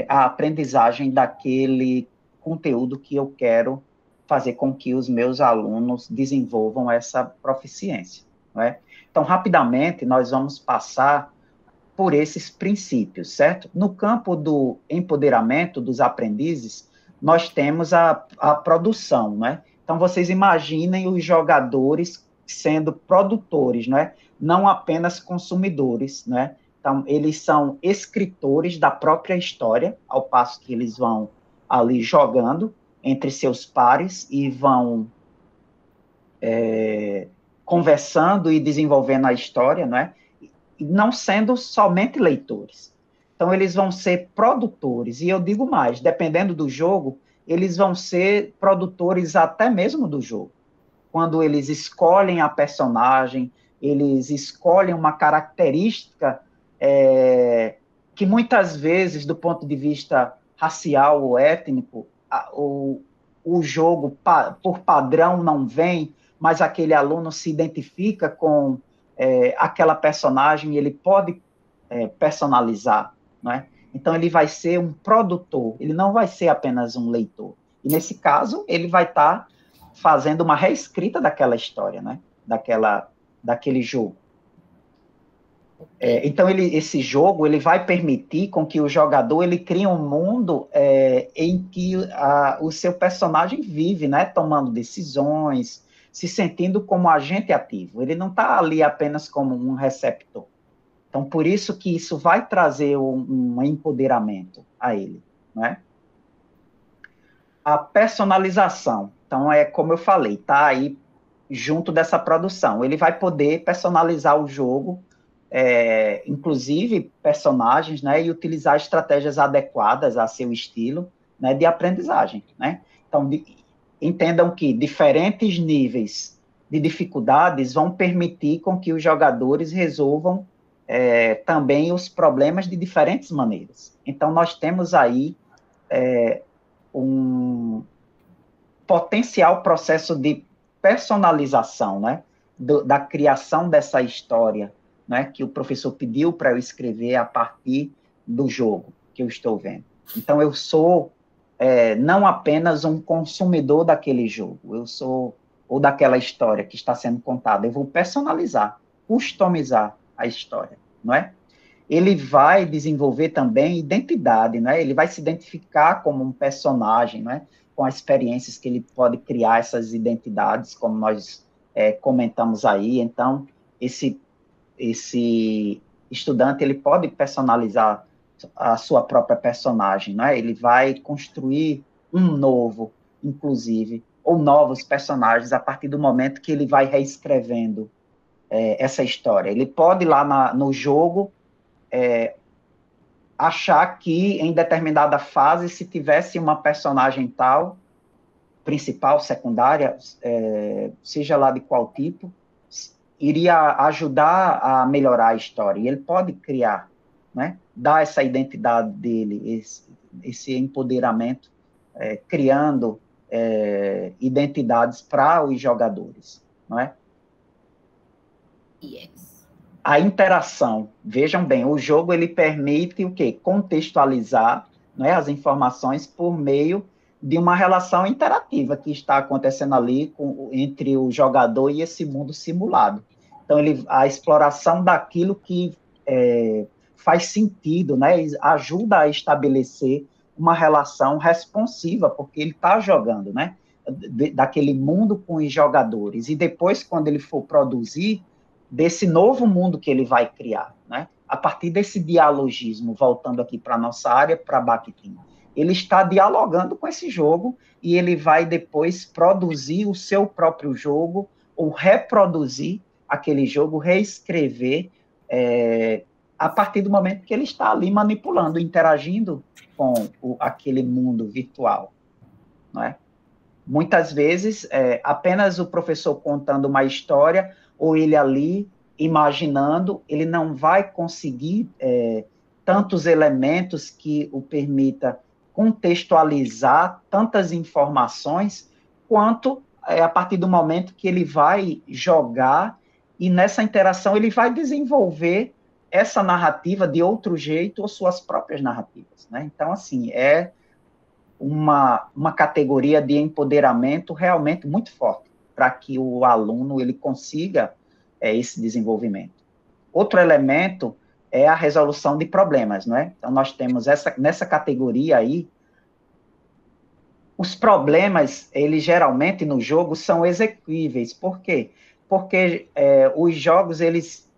a aprendizagem daquele conteúdo que eu quero fazer com que os meus alunos desenvolvam essa proficiência, não é? Então, rapidamente, nós vamos passar por esses princípios, certo? No campo do empoderamento dos aprendizes, nós temos a produção, né? Então, vocês imaginem os jogadores sendo produtores, né? Não apenas consumidores, né? Então, eles são escritores da própria história, ao passo que eles vão ali jogando entre seus pares e vão conversando e desenvolvendo a história, né? E não sendo somente leitores. Então, eles vão ser produtores, e eu digo mais, dependendo do jogo, eles vão ser produtores até mesmo do jogo. Quando eles escolhem a personagem, eles escolhem uma característica que muitas vezes, do ponto de vista racial ou étnico, o jogo, por padrão, não vem, mas aquele aluno se identifica com aquela personagem e ele pode personalizar, não é? Então, ele vai ser um produtor, ele não vai ser apenas um leitor. E, nesse caso, ele vai estar fazendo uma reescrita daquela história, né? Daquele jogo. Então, esse jogo ele vai permitir com que o jogador ele crie um mundo em que o seu personagem vive, né? Tomando decisões, se sentindo como agente ativo. Ele não está ali apenas como um receptor. Então, por isso que isso vai trazer um empoderamento a ele, né? a personalização. Então, como eu falei, está aí junto dessa produção. Ele vai poder personalizar o jogo, inclusive personagens, né, e utilizar estratégias adequadas a seu estilo, né, de aprendizagem, né? Então, entendam que diferentes níveis de dificuldades vão permitir com que os jogadores resolvam também os problemas de diferentes maneiras. Então, nós temos aí um potencial processo de personalização, né, da criação dessa história, né, que o professor pediu para eu escrever a partir do jogo que eu estou vendo. Então, eu sou não apenas um consumidor daquele jogo, eu sou, ou daquela história que está sendo contada, eu vou personalizar, customizar a história, não é? Ele vai desenvolver também identidade, né? Ele vai se identificar como um personagem, né? Com as experiências que ele pode criar essas identidades, como nós comentamos aí. Então, esse estudante, ele pode personalizar a sua própria personagem, né? Ele vai construir um novo, inclusive, ou novos personagens a partir do momento que ele vai reescrevendo essa história. Ele pode, lá no jogo, achar que em determinada fase, se tivesse uma personagem tal, principal, secundária, seja lá de qual tipo, iria ajudar a melhorar a história. E ele pode criar, né, dar essa identidade dele, esse empoderamento, criando identidades para os jogadores, não é? Yes. A interação, vejam bem, o jogo ele permite o quê? Contextualizar, né, as informações por meio de uma relação interativa que está acontecendo ali entre o jogador e esse mundo simulado. Então, a exploração daquilo que faz sentido, né, ajuda a estabelecer uma relação responsiva, porque ele está jogando, né, daquele mundo com os jogadores. E depois, quando ele for produzir, desse novo mundo que ele vai criar, né? A partir desse dialogismo, voltando aqui para a nossa área, para Bakhtin, ele está dialogando com esse jogo e ele vai depois produzir o seu próprio jogo ou reproduzir aquele jogo, reescrever a partir do momento que ele está ali manipulando, interagindo com aquele mundo virtual, não é? Muitas vezes, apenas o professor contando uma história ou ele ali imaginando, ele não vai conseguir tantos elementos que o permita contextualizar tantas informações, quanto a partir do momento que ele vai jogar e nessa interação ele vai desenvolver essa narrativa de outro jeito ou suas próprias narrativas, né? Então, assim, uma categoria de empoderamento realmente muito forte para que o aluno ele consiga esse desenvolvimento. Outro elemento é a resolução de problemas, não é? Então, nós temos nessa categoria aí, os problemas, eles geralmente no jogo são execuíveis. Por quê? Porque os jogos, eles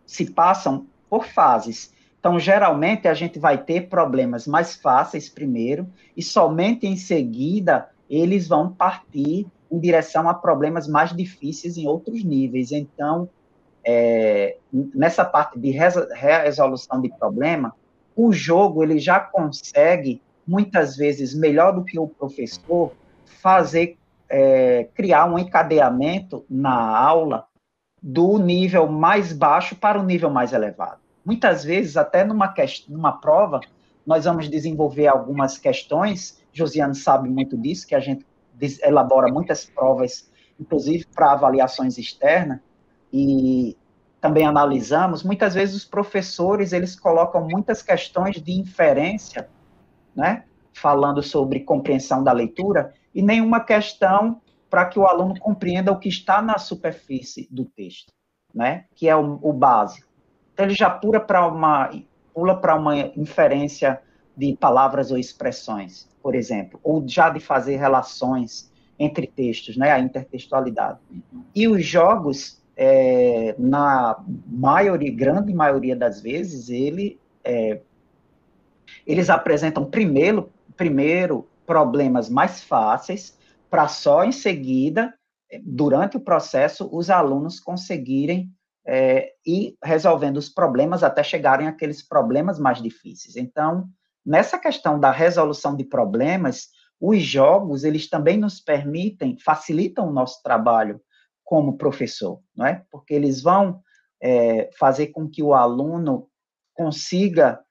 se passam por fases. Então, geralmente, a gente vai ter problemas mais fáceis primeiro, e somente em seguida, eles vão partir em direção a problemas mais difíceis em outros níveis. Então, nessa parte de resolução de problema, o jogo ele já consegue, muitas vezes, melhor do que o professor, criar um encadeamento na aula do nível mais baixo para o nível mais elevado. Muitas vezes, até numa prova, nós vamos desenvolver algumas questões, Josiane sabe muito disso, que a gente elabora muitas provas, inclusive para avaliações externas, e também analisamos, muitas vezes os professores, eles colocam muitas questões de inferência, né, falando sobre compreensão da leitura, e nenhuma questão para que o aluno compreenda o que está na superfície do texto, né, que é o básico. Então, ele já pula para uma inferência de palavras ou expressões, por exemplo, ou já de fazer relações entre textos, né, a intertextualidade. E os jogos, na grande maioria das vezes, eles apresentam primeiro problemas mais fáceis, para só em seguida, durante o processo, os alunos conseguirem ir resolvendo os problemas até chegarem àqueles problemas mais difíceis. Então, nessa questão da resolução de problemas, os jogos, eles também nos permitem, facilitam o nosso trabalho como professor, não é? Porque eles vão fazer com que o aluno consiga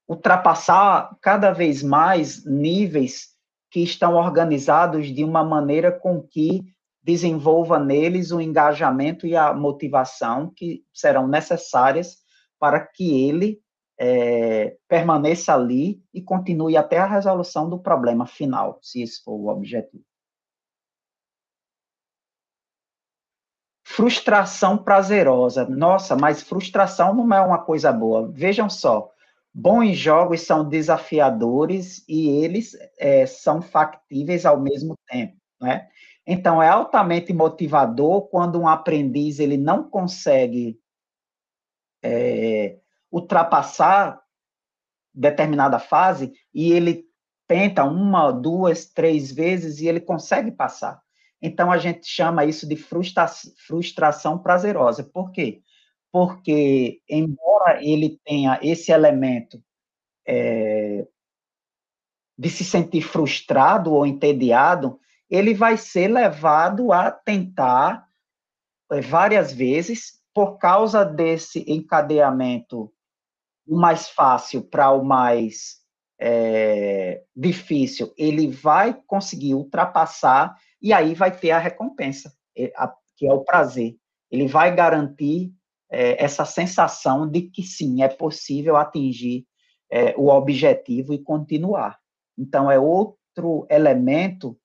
ultrapassar cada vez mais níveis que estão organizados de uma maneira com que desenvolva neles o engajamento e a motivação que serão necessárias para que ele permaneça ali e continue até a resolução do problema final, se esse for o objetivo. Frustração prazerosa. Nossa, mas frustração não é uma coisa boa. Vejam só, bons jogos são desafiadores e eles são factíveis ao mesmo tempo, né? Então, é altamente motivador quando um aprendiz ele não consegue ultrapassar determinada fase e ele tenta uma, duas, três vezes e ele consegue passar. Então, a gente chama isso de frustração prazerosa. Por quê? Porque, embora ele tenha esse elemento de se sentir frustrado ou entediado, ele vai ser levado a tentar várias vezes por causa desse encadeamento do mais fácil para o mais difícil, ele vai conseguir ultrapassar e aí vai ter a recompensa, que é o prazer. Ele vai garantir essa sensação de que sim, é possível atingir o objetivo e continuar. Então, é outro elemento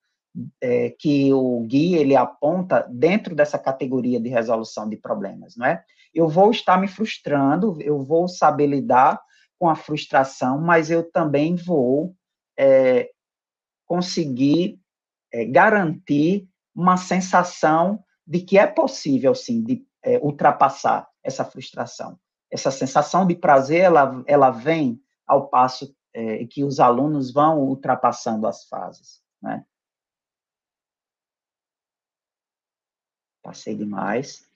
que o Gui ele aponta dentro dessa categoria de resolução de problemas, não é? Eu vou estar me frustrando, eu vou saber lidar com a frustração, mas eu também vou conseguir garantir uma sensação de que é possível, sim, de ultrapassar essa frustração. Essa sensação de prazer, ela vem ao passo que os alunos vão ultrapassando as fases, né? Passei demais.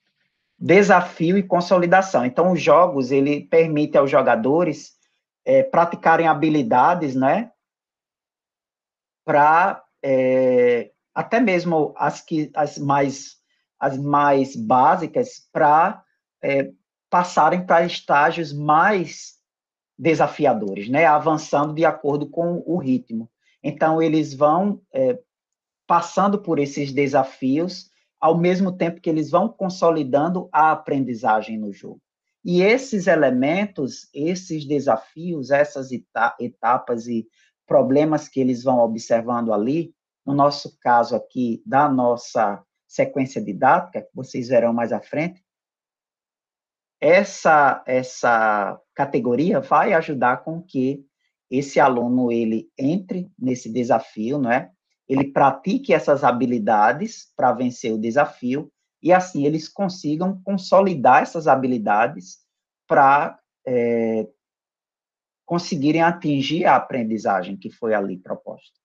Desafio e consolidação. Então, os jogos, ele permite aos jogadores praticarem habilidades, né, para até mesmo as mais básicas, para passarem para estágios mais desafiadores, né, avançando de acordo com o ritmo. Então, eles vão passando por esses desafios, ao mesmo tempo que eles vão consolidando a aprendizagem no jogo. E esses elementos, esses desafios, essas etapas e problemas que eles vão observando ali, no nosso caso aqui, da nossa sequência didática, que vocês verão mais à frente, essa categoria vai ajudar com que esse aluno ele entre nesse desafio, não é? Ele pratique essas habilidades para vencer o desafio e assim eles consigam consolidar essas habilidades para conseguirem atingir a aprendizagem que foi ali proposta.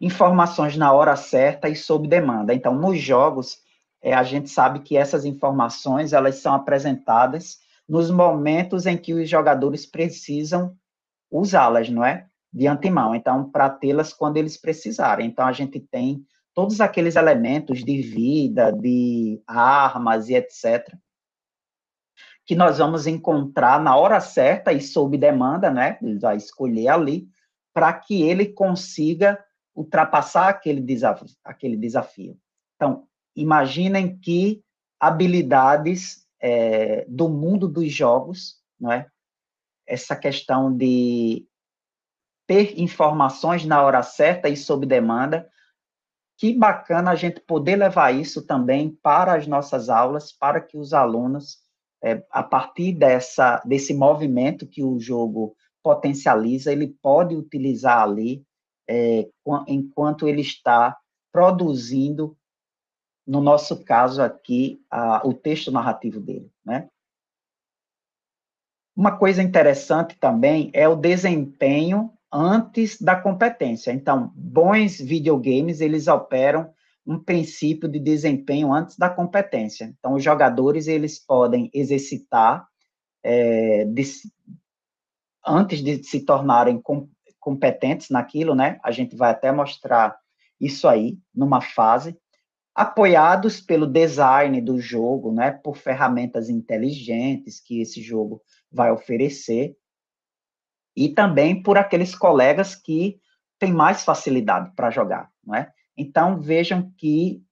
Informações na hora certa e sob demanda. Então, nos jogos, a gente sabe que essas informações elas são apresentadas nos momentos em que os jogadores precisam usá-las, não é? De antemão, então, para tê-las quando eles precisarem. Então, a gente tem todos aqueles elementos de vida, de armas e etc., que nós vamos encontrar na hora certa e sob demanda, né? Ele vai escolher ali, para que ele consiga ultrapassar aquele desafio. Então, imaginem que habilidades do mundo dos jogos, não é? Essa questão de ter informações na hora certa e sob demanda, que bacana a gente poder levar isso também para as nossas aulas, para que os alunos, a partir desse movimento que o jogo potencializa, ele pode utilizar ali, enquanto ele está produzindo, no nosso caso aqui, o texto narrativo dele, né? Uma coisa interessante também é o desempenho antes da competência. Então, bons videogames, eles operam um princípio de desempenho antes da competência. Então, os jogadores, eles podem exercitar antes de se tornarem competentes naquilo, né? A gente vai até mostrar isso aí, numa fase, apoiados pelo design do jogo, né? Por ferramentas inteligentes que esse jogo vai oferecer, e também por aqueles colegas que têm mais facilidade para jogar, não é? Então, vejam que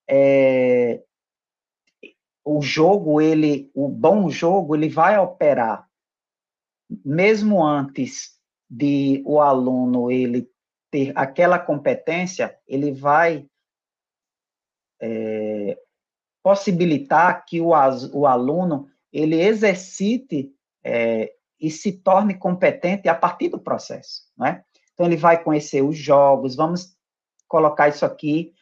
o bom jogo, ele vai operar, mesmo antes de o aluno ele ter aquela competência, ele vai possibilitar que o aluno ele exercite e se torne competente a partir do processo, né? Então, ele vai conhecer os jogos, vamos colocar isso aqui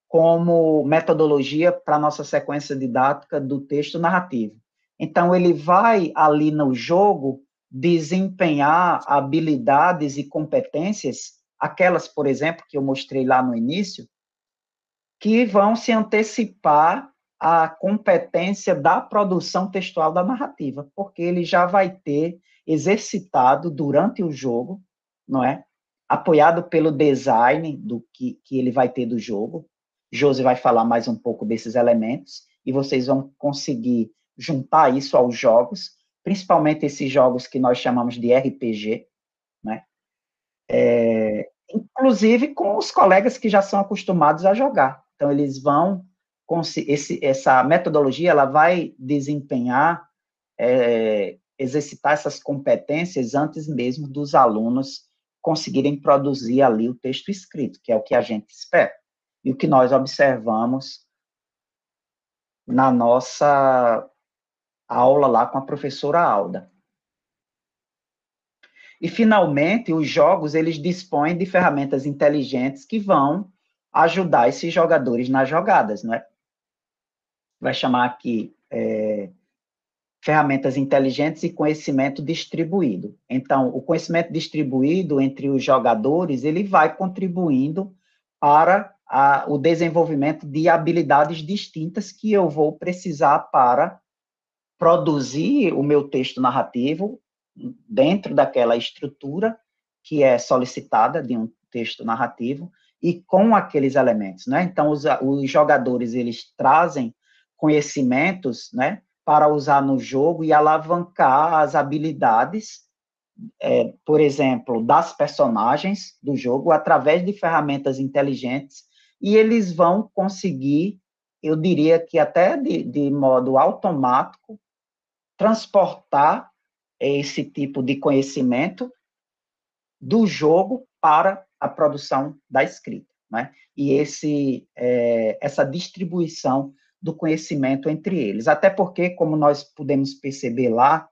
como metodologia para a nossa sequência didática do texto narrativo. Então, ele vai ali no jogo desempenhar habilidades e competências, aquelas, por exemplo, que eu mostrei lá no início, que vão se antecipar à competência da produção textual da narrativa, porque ele já vai ter exercitado durante o jogo, não é? Apoiado pelo design do que ele vai ter do jogo. Josi vai falar mais um pouco desses elementos, e vocês vão conseguir juntar isso aos jogos, principalmente esses jogos que nós chamamos de RPG, né? Inclusive com os colegas que já são acostumados a jogar. Então, eles vão, essa metodologia, ela vai desempenhar, exercitar essas competências antes mesmo dos alunos conseguirem produzir ali o texto escrito, que é o que a gente espera. E o que nós observamos na nossa aula lá com a professora Alda. E, finalmente, os jogos, eles dispõem de ferramentas inteligentes que vão ajudar esses jogadores nas jogadas, não é? Vai chamar aqui ferramentas inteligentes e conhecimento distribuído. Então, o conhecimento distribuído entre os jogadores, ele vai contribuindo para o desenvolvimento de habilidades distintas que eu vou precisar para produzir o meu texto narrativo dentro daquela estrutura que é solicitada de um texto narrativo e com aqueles elementos, né? Então, os jogadores, eles trazem conhecimentos, né, para usar no jogo e alavancar as habilidades, por exemplo, das personagens do jogo, através de ferramentas inteligentes, e eles vão conseguir, eu diria que até de modo automático, transportar esse tipo de conhecimento do jogo para a produção da escrita, né? E essa distribuição do conhecimento entre eles. Até porque, como nós podemos perceber lá,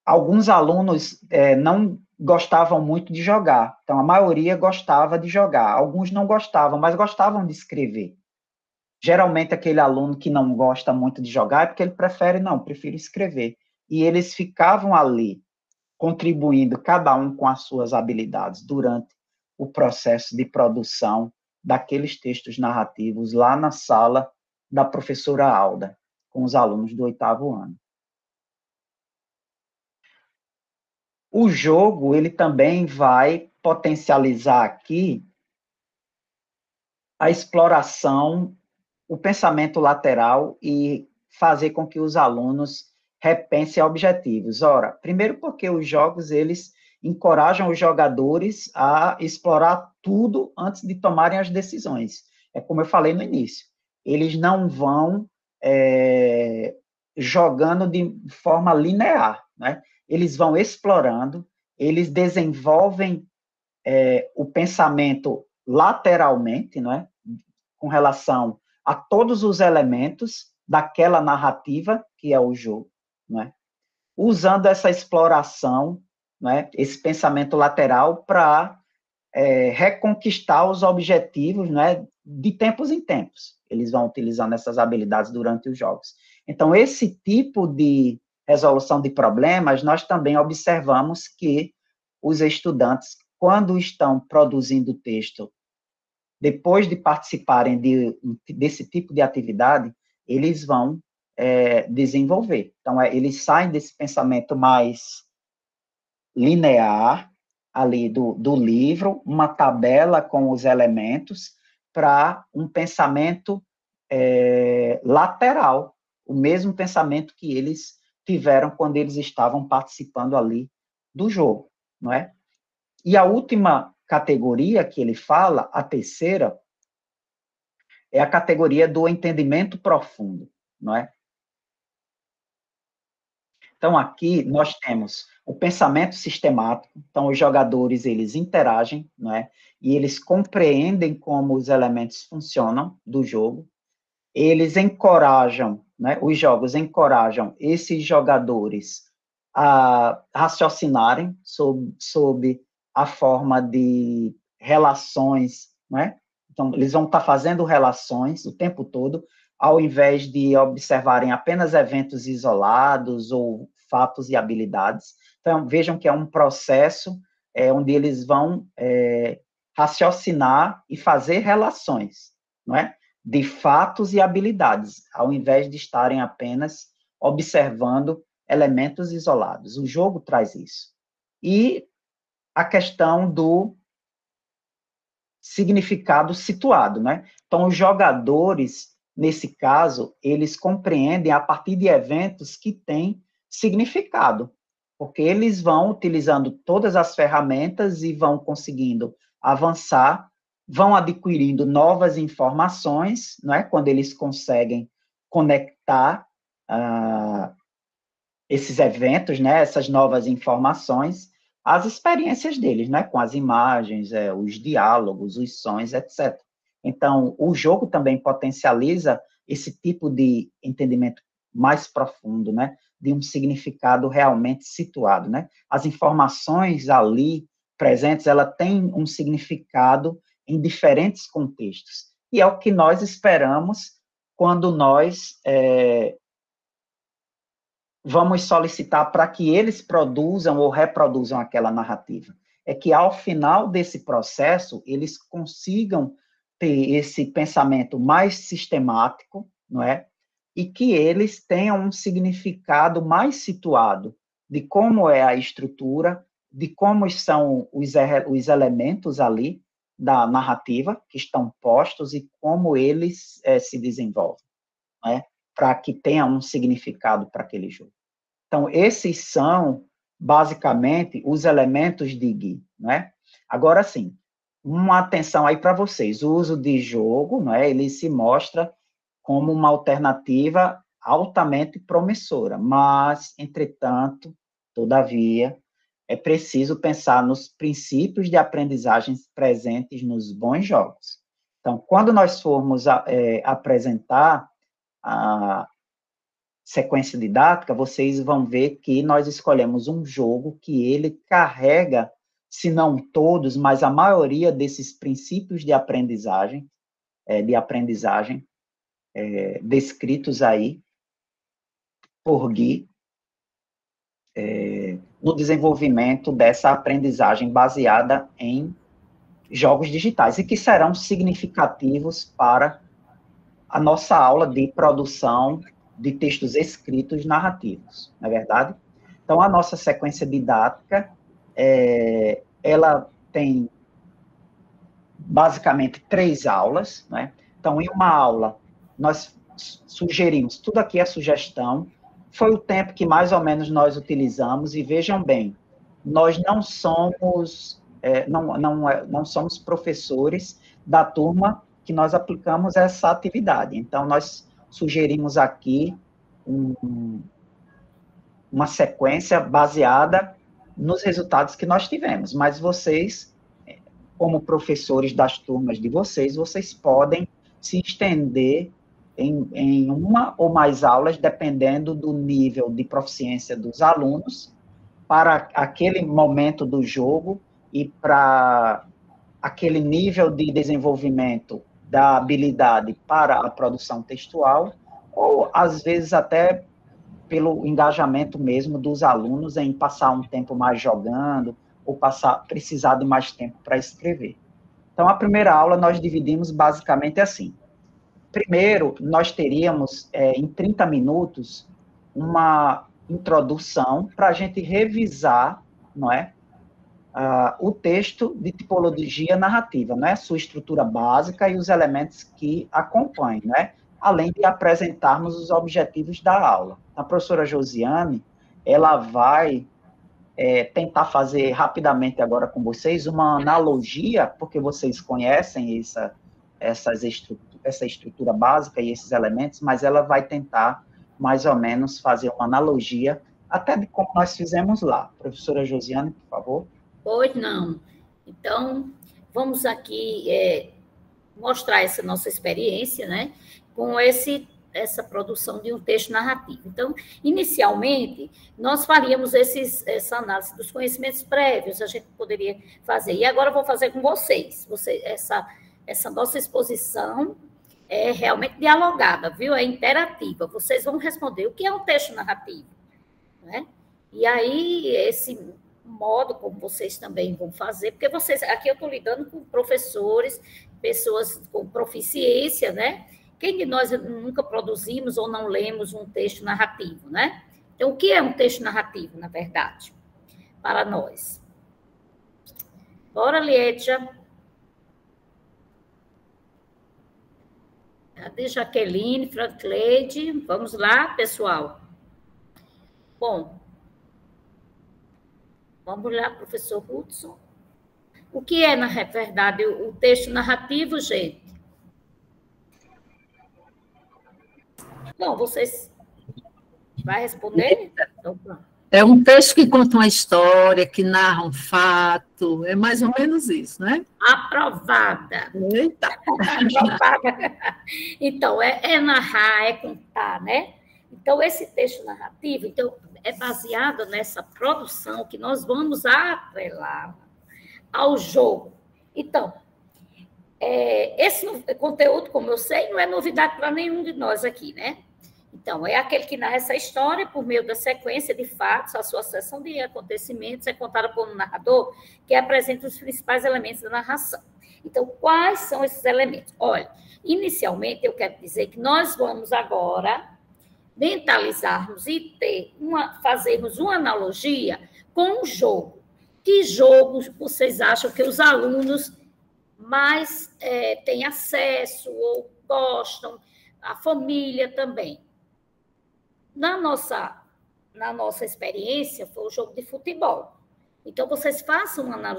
alguns alunos não gostavam muito de jogar. Então, a maioria gostava de jogar. Alguns não gostavam, mas gostavam de escrever. Geralmente, aquele aluno que não gosta muito de jogar é porque ele prefere escrever. E eles ficavam ali, contribuindo, cada um com as suas habilidades, durante o processo de produção daqueles textos narrativos lá na sala da professora Alda, com os alunos do 8º ano. O jogo, ele também vai potencializar aqui a exploração, o pensamento lateral e fazer com que os alunos repensem objetivos. Ora, primeiro porque os jogos, eles encorajam os jogadores a explorar tudo antes de tomarem as decisões. É como eu falei no início, eles não vão jogando de forma linear, né? Eles vão explorando, eles desenvolvem o pensamento lateralmente, né? Com relação a todos os elementos daquela narrativa que é o jogo, né? Usando essa exploração, né, esse pensamento lateral para reconquistar os objetivos, né, de tempos em tempos. Eles vão utilizando essas habilidades durante os jogos. Então, esse tipo de resolução de problemas, nós também observamos que os estudantes, quando estão produzindo texto, depois de participarem desse tipo de atividade, eles vão desenvolver. Então, eles saem desse pensamento mais linear, ali do livro, uma tabela com os elementos, para um pensamento lateral, o mesmo pensamento que eles tiveram quando eles estavam participando ali do jogo, não é? E a última categoria que ele fala, a terceira, é a categoria do entendimento profundo, não é? Então, aqui nós temos o pensamento sistemático, então os jogadores, eles interagem, não é? E eles compreendem como os elementos funcionam do jogo, eles encorajam, né? Os jogos encorajam esses jogadores a raciocinarem sob a forma de relações, né? Então, eles vão estar fazendo relações o tempo todo, ao invés de observarem apenas eventos isolados ou fatos e habilidades. Então, vejam que é um processo onde eles vão raciocinar e fazer relações, não é? De fatos e habilidades, ao invés de estarem apenas observando elementos isolados. O jogo traz isso. E a questão do significado situado, né? Então, os jogadores, nesse caso, eles compreendem a partir de eventos que têm significado, porque eles vão utilizando todas as ferramentas e vão conseguindo avançar, vão adquirindo novas informações, não é? Quando eles conseguem conectar esses eventos, né? Essas novas informações, as experiências deles, né? Com as imagens, os diálogos, os sons, etc. Então, o jogo também potencializa esse tipo de entendimento mais profundo, né? De um significado realmente situado, né? As informações ali presentes, ela tem um significado em diferentes contextos. E é o que nós esperamos quando nós vamos solicitar para que eles produzam ou reproduzam aquela narrativa. É que, ao final desse processo, eles consigam ter esse pensamento mais sistemático, não é? E que eles tenham um significado mais situado de como é a estrutura, de como são os elementos ali da narrativa que estão postos e como eles se desenvolvem, não é? Para que tenha um significado para aquele jogo. Então, esses são, basicamente, os elementos de GUI, né? Agora, sim, uma atenção aí para vocês, o uso de jogo, né, ele se mostra como uma alternativa altamente promissora, mas, entretanto, todavia, é preciso pensar nos princípios de aprendizagem presentes nos bons jogos. Então, quando nós formos apresentar a sequência didática, vocês vão ver que nós escolhemos um jogo que ele carrega, se não todos, mas a maioria desses princípios de aprendizagem, descritos aí por Gui, no desenvolvimento dessa aprendizagem baseada em jogos digitais, e que serão significativos para a nossa aula de produção de textos escritos narrativos, não é verdade? Então, a nossa sequência didática, ela tem basicamente 3 aulas, né? Então, em uma aula, nós sugerimos, tudo aqui é sugestão, foi o tempo que mais ou menos nós utilizamos, e vejam bem, nós não somos, não somos professores da turma que nós aplicamos essa atividade. Então, nós sugerimos aqui uma sequência baseada nos resultados que nós tivemos, mas vocês, como professores das turmas de vocês, vocês podem se estender em uma ou mais aulas, dependendo do nível de proficiência dos alunos, para aquele momento do jogo e para aquele nível de desenvolvimento da habilidade para a produção textual, ou, às vezes, até pelo engajamento mesmo dos alunos em passar um tempo mais jogando, ou precisar de mais tempo para escrever. Então, a primeira aula nós dividimos basicamente assim. Primeiro, nós teríamos, em 30 minutos, uma introdução para a gente revisar, não é, o texto de tipologia narrativa, não é, sua estrutura básica e os elementos que acompanham, não é, além de apresentarmos os objetivos da aula. A professora Josiane, ela vai tentar fazer rapidamente agora com vocês uma analogia, porque vocês conhecem essa estrutura básica e esses elementos, mas ela vai tentar, mais ou menos, fazer uma analogia, até de como nós fizemos lá. Professora Josiane, por favor. Pois não. Então, vamos aqui mostrar essa nossa experiência, né, com essa produção de um texto narrativo. Então, inicialmente, nós faríamos essa análise dos conhecimentos prévios, a gente poderia fazer. E agora eu vou fazer com vocês. Essa nossa exposição é realmente dialogada, viu? É interativa. Vocês vão responder o que é um texto narrativo, né? E aí, esse modo como vocês também vão fazer, porque aqui eu estou lidando com professores, pessoas com proficiência, né? Quem de nós nunca produzimos ou não lemos um texto narrativo, né? Então, o que é um texto narrativo, na verdade, para nós? Bora, Lietia. Cadê Jaqueline, Francleide? Vamos lá, pessoal. Bom, vamos lá, professor Hudson. O que é, na verdade, o texto narrativo, gente? Bom, vocês vão responder? Então, é um texto que conta uma história, que narra um fato, é mais ou menos isso, né? Aprovada. Eita! Aprovada. Então, é narrar, é contar, né? Então, esse texto narrativo então, é baseado nessa produção que nós vamos atrelar ao jogo. Então, esse conteúdo, como eu sei, não é novidade para nenhum de nós aqui, né? Então, é aquele que narra essa história por meio da sequência de fatos, a sucessão de acontecimentos é contada por um narrador que apresenta os principais elementos da narração. Então, quais são esses elementos? Olha, inicialmente, eu quero dizer que nós vamos agora mentalizarmos e fazermos uma analogia com um jogo. Que jogos vocês acham que os alunos mais têm acesso ou gostam? A família também. Na nossa experiência, foi o jogo de futebol. Então, vocês façam uma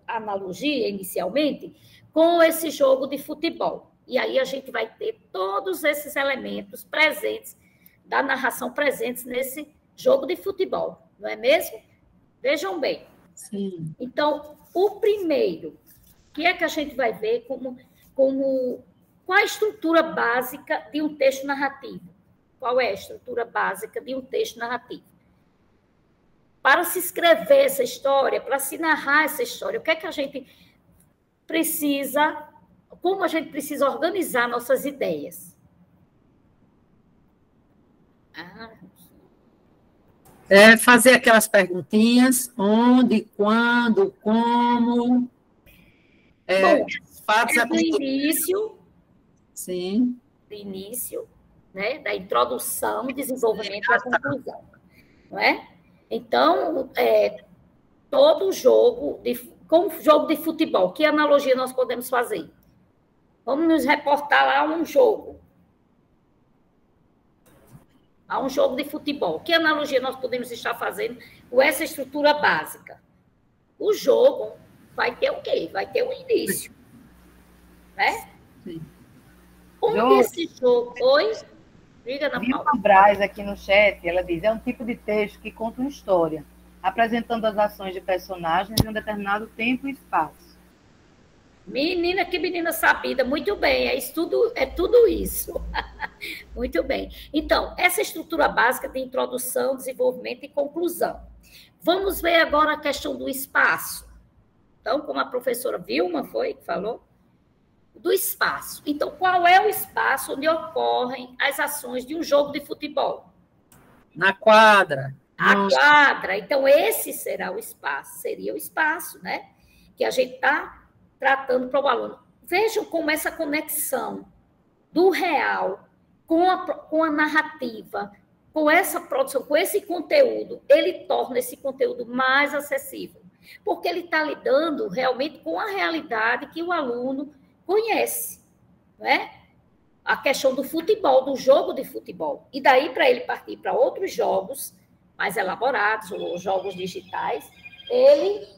analogia, inicialmente, com esse jogo de futebol. E aí a gente vai ter todos esses elementos presentes, da narração presentes nesse jogo de futebol. Não é mesmo? Vejam bem. Sim. Então, o primeiro, que é que a gente vai ver qual a estrutura básica de um texto narrativo? Qual é a estrutura básica de um texto narrativo? Para se escrever essa história, para se narrar essa história, o que é que a gente precisa, como a gente precisa organizar nossas ideias? Fazer aquelas perguntinhas, onde, quando, como... Bom, fatos do início... Sim. Do início, né, da introdução, desenvolvimento e a conclusão, não é? Então, todo jogo, com jogo de futebol, que analogia nós podemos fazer? Vamos nos reportar lá a um jogo de futebol. Que analogia nós podemos estar fazendo com essa estrutura básica? O jogo vai ter o quê? Vai ter o início, né? Sim. Onde esse jogo... Oi? Diga, Ana Paula. Vilma Braz, aqui no chat, ela diz, é um tipo de texto que conta uma história, apresentando as ações de personagens em um determinado tempo e espaço. Menina, que menina sabida, muito bem, é tudo isso. Muito bem. Então, essa estrutura básica de introdução, desenvolvimento e conclusão. Vamos ver agora a questão do espaço. Então, como a professora Vilma foi que falou, do espaço. Então, qual é o espaço onde ocorrem as ações de um jogo de futebol? Na quadra. A quadra, então esse será o espaço, seria o espaço, né? Que a gente está tratando para o aluno. Vejam como essa conexão do real com a narrativa, com essa produção, com esse conteúdo, ele torna esse conteúdo mais acessível, porque ele está lidando realmente com a realidade que o aluno conhece, não é? A questão do futebol, do jogo de futebol. E daí, para ele partir para outros jogos mais elaborados, ou jogos digitais, ele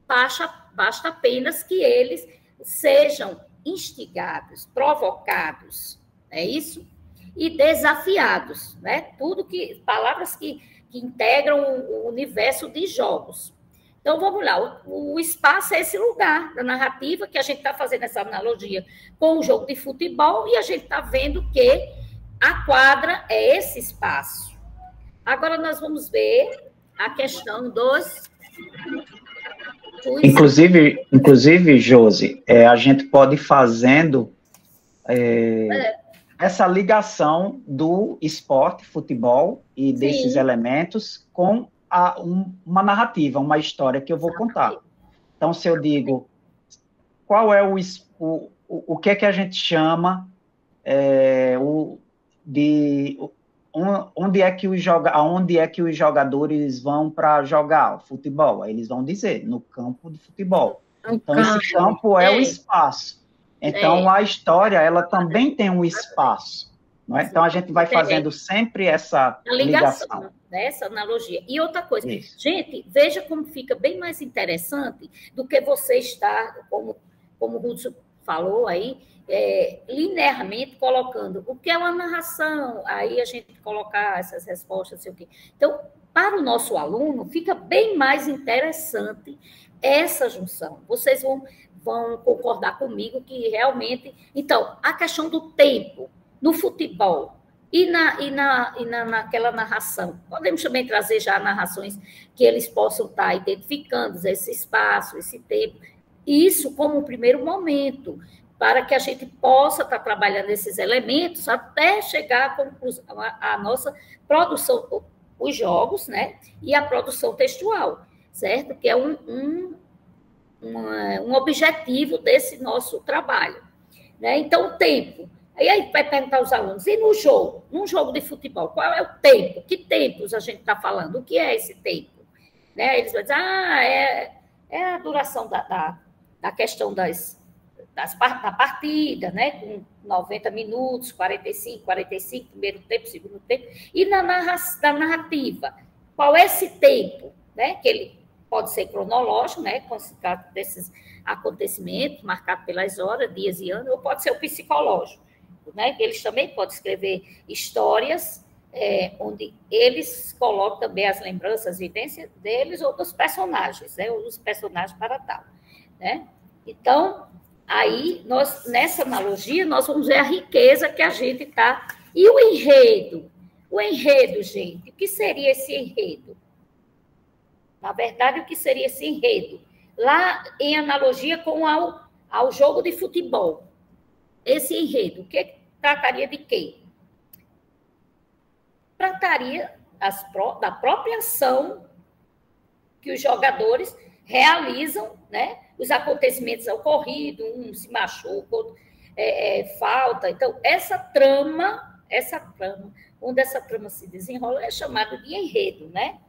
basta apenas que eles sejam instigados, provocados, é isso? E desafiados, né? Palavras que integram o universo de jogos. Então, vamos lá, o espaço é esse lugar da narrativa, que a gente está fazendo essa analogia com o jogo de futebol, e a gente está vendo que a quadra é esse espaço. Agora, nós vamos ver a questão dos... Inclusive, Josi, a gente pode ir fazendo essa ligação do esporte, futebol, e desses elementos com uma narrativa, uma história que eu vou contar. Então, se eu digo, qual é o que é que a gente chama onde é que os jogadores vão para jogar o futebol? Aí eles vão dizer, no campo de futebol. Então, esse campo é o espaço. Então, a história, ela também tem um espaço. Não é? Então, a gente vai fazendo sempre essa ligação. Essa analogia. E outra coisa, gente, veja como fica bem mais interessante do que você estar, como o Hudson falou aí, linearmente colocando o que é uma narração, aí a gente colocar essas respostas, não sei o quê. Então, para o nosso aluno, fica bem mais interessante essa junção. Vocês vão concordar comigo que realmente... Então, a questão do tempo no futebol e naquela narração. Podemos também trazer já narrações que eles possam estar identificando esse espaço, esse tempo. Isso como um primeiro momento, para que a gente possa estar trabalhando esses elementos até chegar à conclusão, a nossa produção, os jogos, né? E a produção textual, certo? Que é um objetivo desse nosso trabalho, né? Então, o tempo. E aí vai perguntar aos alunos, e no jogo? Num jogo de futebol, qual é o tempo? Que tempos a gente está falando? O que é esse tempo? Né? Eles vão dizer, é a duração da questão da partida, né? Com 90 minutos, 45, primeiro tempo, segundo tempo. E da narrativa, qual é esse tempo? Né? Que ele pode ser cronológico, né? Quando se trata desses acontecimentos marcados pelas horas, dias e anos, ou pode ser o psicológico. Né? Eles também podem escrever histórias onde eles colocam também as lembranças, vivências deles ou dos personagens, né? Ou dos personagens para tal. Né? Então, aí, nessa analogia, nós vamos ver a riqueza que a gente está... E o enredo? O enredo, gente, o que seria esse enredo? Na verdade, o que seria esse enredo? Lá, em analogia com ao jogo de futebol. Esse enredo, trataria de quê? Trataria da própria ação que os jogadores realizam, né? Os acontecimentos ocorridos, um se machuca, outro falta. Então, essa trama, onde essa trama se desenrola, é chamada de enredo, né?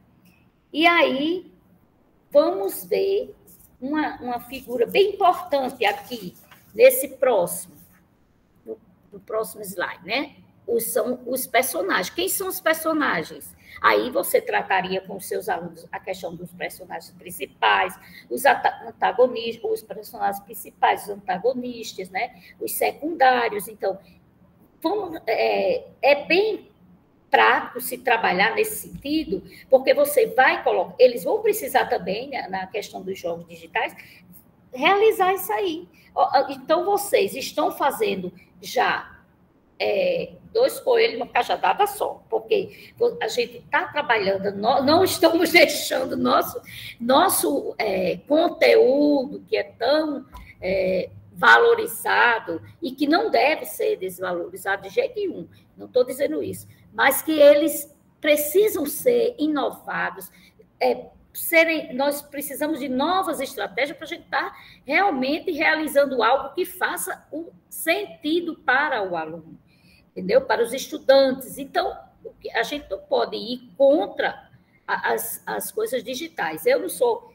E aí, vamos ver uma figura bem importante aqui, nesse próximo. No próximo slide, né? São os personagens. Quem são os personagens? Aí você trataria com os seus alunos a questão dos personagens principais, os antagonistas, os personagens principais, os antagonistas, né? Os secundários. Então, é bem prático se trabalhar nesse sentido, porque você vai colocar... Eles vão precisar também, né, na questão dos jogos digitais, realizar isso aí. Então, vocês estão fazendo já 2 coelhos numa cajadada só, porque a gente está trabalhando, não estamos deixando nosso conteúdo, que é tão valorizado e que não deve ser desvalorizado de jeito nenhum, não estou dizendo isso, mas que eles precisam ser inovados, nós precisamos de novas estratégias para a gente estar realmente realizando algo que faça um sentido para o aluno, entendeu? Para os estudantes. Então, a gente não pode ir contra as coisas digitais. Eu não sou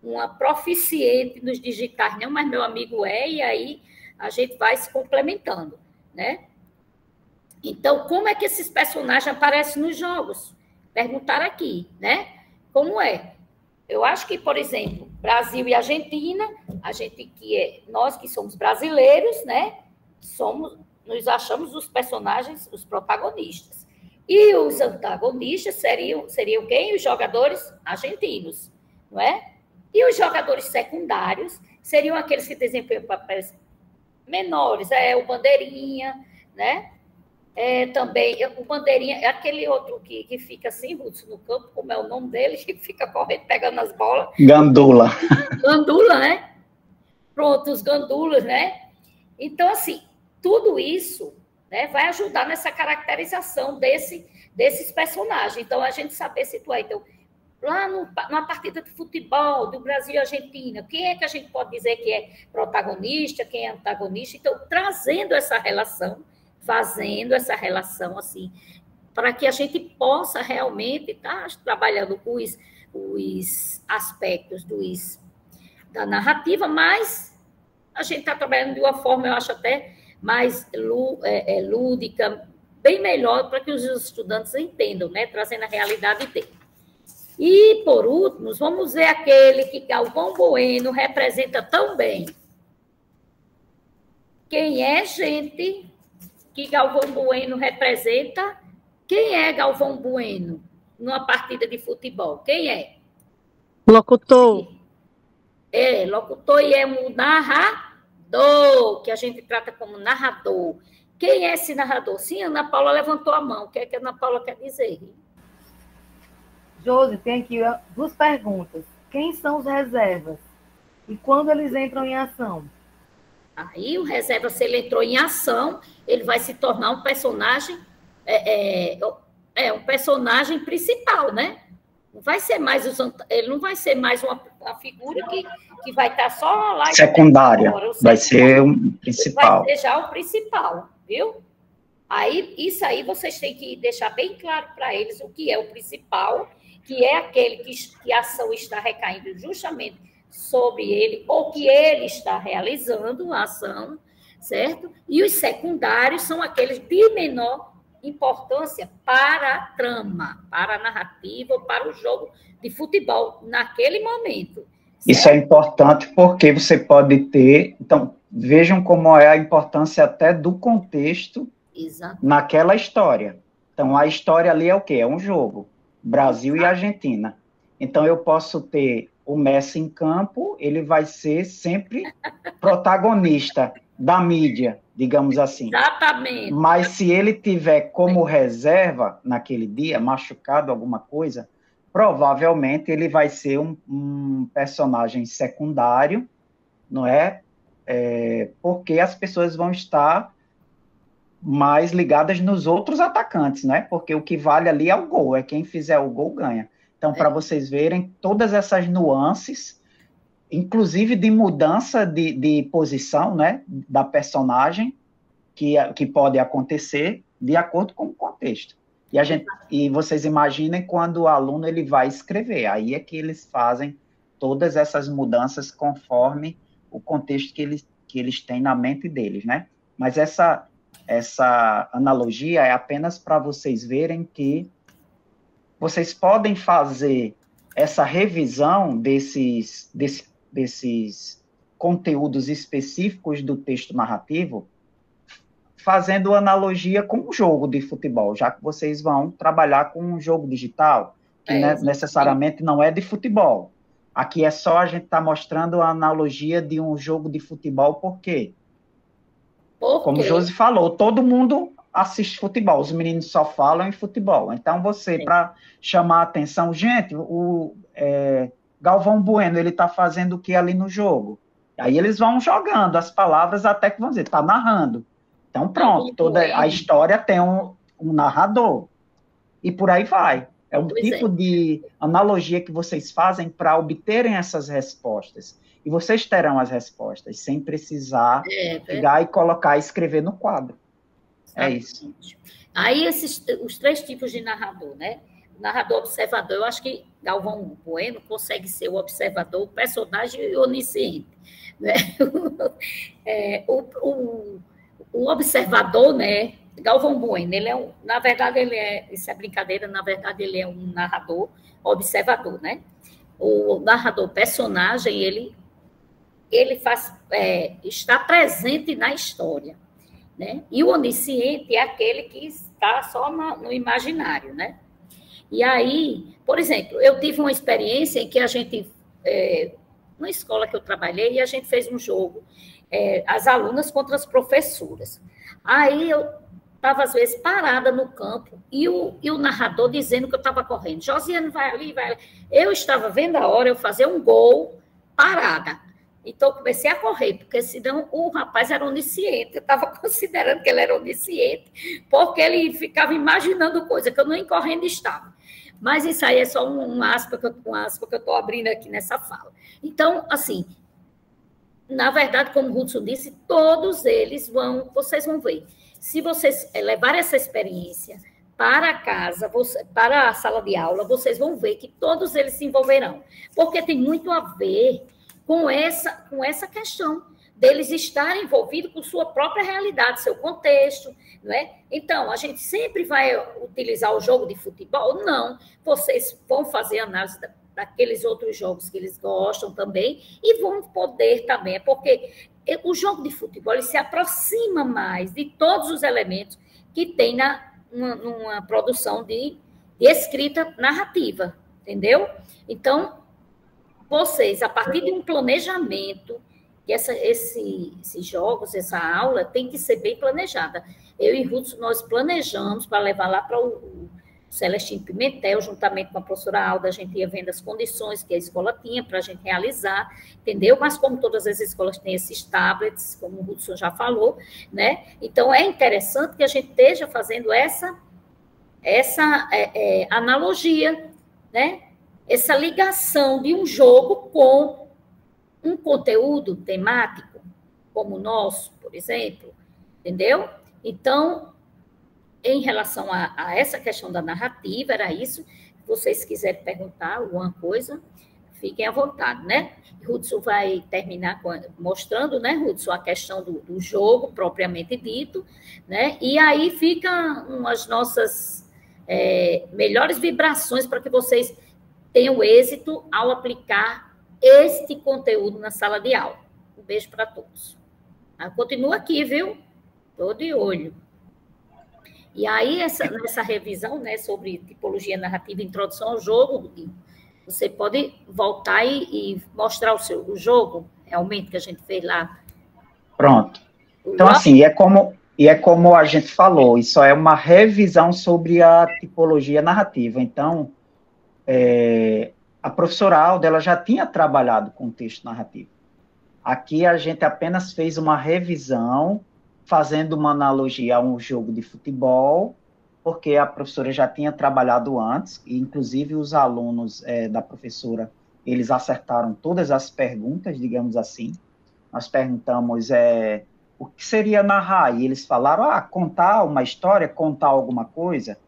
uma proficiente nos digitais, não, mas meu amigo e aí a gente vai se complementando, né? Então, como é que esses personagens aparecem nos jogos? Perguntaram aqui, né? Como é? Eu acho que, por exemplo, Brasil e Argentina, nós que somos brasileiros, né? Nos achamos os personagens, os protagonistas. E os antagonistas seriam quem? Os jogadores argentinos, não é? E os jogadores secundários seriam aqueles que desempenham papéis menores, o bandeirinha, né? Também, o bandeirinha é aquele outro que fica assim, Ruth, no campo, como é o nome dele, que fica correndo, pegando as bolas. Gandula. Gandula, né? Pronto, os gandulas, né? Então, assim, tudo isso, né, vai ajudar nessa caracterização desses personagens. Então, a gente saber situar. Então, lá numa partida de futebol do Brasil e Argentina, quem é que a gente pode dizer que é protagonista, quem é antagonista? Então, trazendo essa relação, fazendo essa relação assim, para que a gente possa realmente estar trabalhando os aspectos da narrativa, mas a gente está trabalhando de uma forma, eu acho até mais lúdica, bem melhor para que os estudantes entendam, né? Trazendo a realidade dele. E, por último, vamos ver aquele que Galvão Bueno representa tão bem. Quem é, gente, que Galvão Bueno representa? Quem é Galvão Bueno numa partida de futebol? Quem é? Locutor. Locutor e é um narrador, que a gente trata como narrador. Quem é esse narrador? Sim, Ana Paula levantou a mão. O que é que a Ana Paula quer dizer? Josi, tem aqui 2 perguntas. Quem são os reservas? E quando eles entram em ação? Aí o reserva, se ele entrou em ação, ele vai se tornar um personagem, um personagem principal, né? Não vai ser mais ele não vai ser mais uma figura que vai estar só lá. Secundária, vai ser o principal. Vai ser já o principal, viu? Aí, isso aí vocês têm que deixar bem claro para eles o que é o principal, que é aquele que a ação está recaindo justamente sobre ele, ou que ele está realizando a ação, certo? E os secundários são aqueles de menor importância para a trama, para a narrativa, para o jogo de futebol, naquele momento. Certo? Isso é importante porque você pode ter... Então, vejam como é a importância até do contexto. Exato. Naquela história. Então, a história ali é o quê? É um jogo. Brasil e Argentina. Então, eu posso ter o Messi em campo, ele vai ser sempre protagonista da mídia, digamos assim. Exatamente. Mas se ele tiver como reserva naquele dia, machucado, alguma coisa, provavelmente ele vai ser um personagem secundário, não é? Porque as pessoas vão estar mais ligadas nos outros atacantes, né? Porque o que vale ali é o gol, é quem fizer o gol ganha. Então, para vocês verem todas essas nuances, inclusive de mudança de posição, né, da personagem, que pode acontecer de acordo com o contexto. E vocês imaginem quando o aluno ele vai escrever, aí é que eles fazem todas essas mudanças conforme o contexto que eles têm na mente deles, né? Mas essa analogia é apenas para vocês verem que vocês podem fazer essa revisão desses conteúdos específicos do texto narrativo, fazendo analogia com um jogo de futebol, já que vocês vão trabalhar com um jogo digital, que necessariamente não é de futebol. Aqui é só a gente está mostrando a analogia de um jogo de futebol, por quê? Como o Josi falou, todo mundo assiste futebol, os meninos só falam em futebol. Então, para chamar a atenção, gente, o Galvão Bueno, ele está fazendo o que ali no jogo? Aí eles vão jogando as palavras até que vão dizer, está narrando. Então, pronto, toda a história tem um narrador. e por aí vai. É um Pois tipo de analogia que vocês fazem para obterem essas respostas. E vocês terão as respostas, sem precisar chegar e colocar e escrever no quadro. É isso. Aí, os 3 tipos de narrador, né? O narrador observador, eu acho que Galvão Bueno consegue ser o observador, o personagem e o onisciente. Né? O observador, né? Galvão Bueno, ele é na verdade, isso é brincadeira, na verdade, ele é um narrador observador, né? O narrador personagem, ele está presente na história, né? E o onisciente é aquele que está só no imaginário, né? E aí, por exemplo, eu tive uma experiência em que a gente, na escola que eu trabalhei, e a gente fez um jogo, as alunas contra as professoras. Aí eu estava, às vezes, parada no campo, e o narrador dizendo que eu estava correndo. Josiane, vai ali, vai ali. Eu estava vendo a hora eu fazer um gol parada. Então, eu comecei a correr, porque senão o rapaz era onisciente. Eu estava considerando que ele era onisciente, porque ele ficava imaginando coisa que eu nem correndo estava. Mas isso aí é só um aspa que eu estou abrindo aqui nessa fala. Então, assim, na verdade, como o Hudson disse, todos eles vocês vão ver. Se vocês levarem essa experiência para casa, para a sala de aula, vocês vão ver que todos eles se envolverão. Porque tem muito a ver com essa questão deles estarem envolvidos com sua própria realidade, seu contexto, não é? Então, a gente sempre vai utilizar o jogo de futebol? Não. Vocês vão fazer análise daqueles outros jogos que eles gostam também e vão poder também, porque o jogo de futebol ele se aproxima mais de todos os elementos que tem numa produção de escrita narrativa, entendeu? Então, vocês, a partir de um planejamento, que esses jogos, essa aula, tem que ser bem planejada. Eu e Hudson, nós planejamos para levar lá para o Celestino Pimentel, juntamente com a professora Alda, a gente ia vendo as condições que a escola tinha para a gente realizar, entendeu? Mas como todas as escolas têm esses tablets, como o Hudson já falou, né? Então, é interessante que a gente esteja fazendo essa analogia, né? Essa ligação de um jogo com um conteúdo temático, como o nosso, por exemplo, entendeu? Então, em relação a essa questão da narrativa, era isso. Se vocês quiserem perguntar alguma coisa, fiquem à vontade, né? Hudson vai terminar mostrando, né, Hudson, a questão do jogo propriamente dito, né? E aí ficam as nossas melhores vibrações para que vocês tenham êxito ao aplicar este conteúdo na sala de aula. Um beijo para todos. Continua aqui, viu? Estou de olho. E aí, nessa revisão, né, sobre tipologia narrativa e introdução ao jogo, você pode voltar e mostrar o jogo, realmente, que a gente fez lá. Pronto. Então, assim, é como a gente falou, isso é uma revisão sobre a tipologia narrativa. Então, a professora Alda, ela já tinha trabalhado com texto narrativo. Aqui a gente apenas fez uma revisão, fazendo uma analogia a um jogo de futebol, porque a professora já tinha trabalhado antes, e inclusive os alunos da professora, eles acertaram todas as perguntas, digamos assim. Nós perguntamos o que seria narrar, e eles falaram, contar uma história, contar alguma coisa.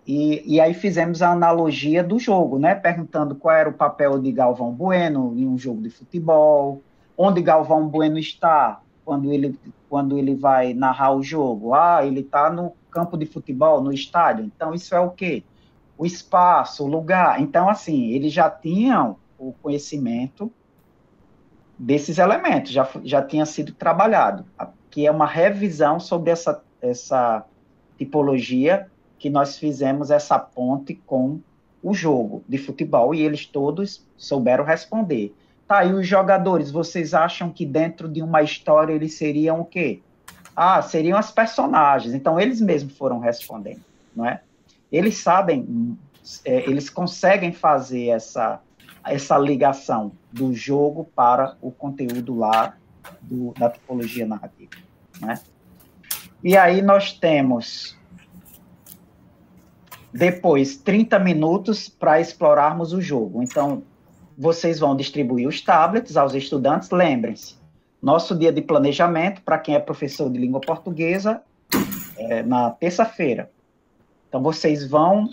E aí fizemos a analogia do jogo, né? Perguntando qual era o papel de Galvão Bueno em um jogo de futebol, onde Galvão Bueno está quando ele vai narrar o jogo. Ele está no campo de futebol, no estádio. Então, isso é o quê? O espaço, o lugar. Então, assim, eles já tinham o conhecimento desses elementos, já tinha sido trabalhado, que é uma revisão sobre essa tipologia que nós fizemos essa ponte com o jogo de futebol, e eles todos souberam responder. Tá, e os jogadores, vocês acham que dentro de uma história eles seriam o quê? Seriam as personagens. Então, eles mesmos foram respondendo, não é? Eles sabem, eles conseguem fazer essa ligação do jogo para o conteúdo lá da tipologia narrativa, não é? E aí nós temos Depois, 30 minutos para explorarmos o jogo. Então, vocês vão distribuir os tablets aos estudantes. Lembrem-se, nosso dia de planejamento, para quem é professor de língua portuguesa, é na terça-feira. Então, vocês vão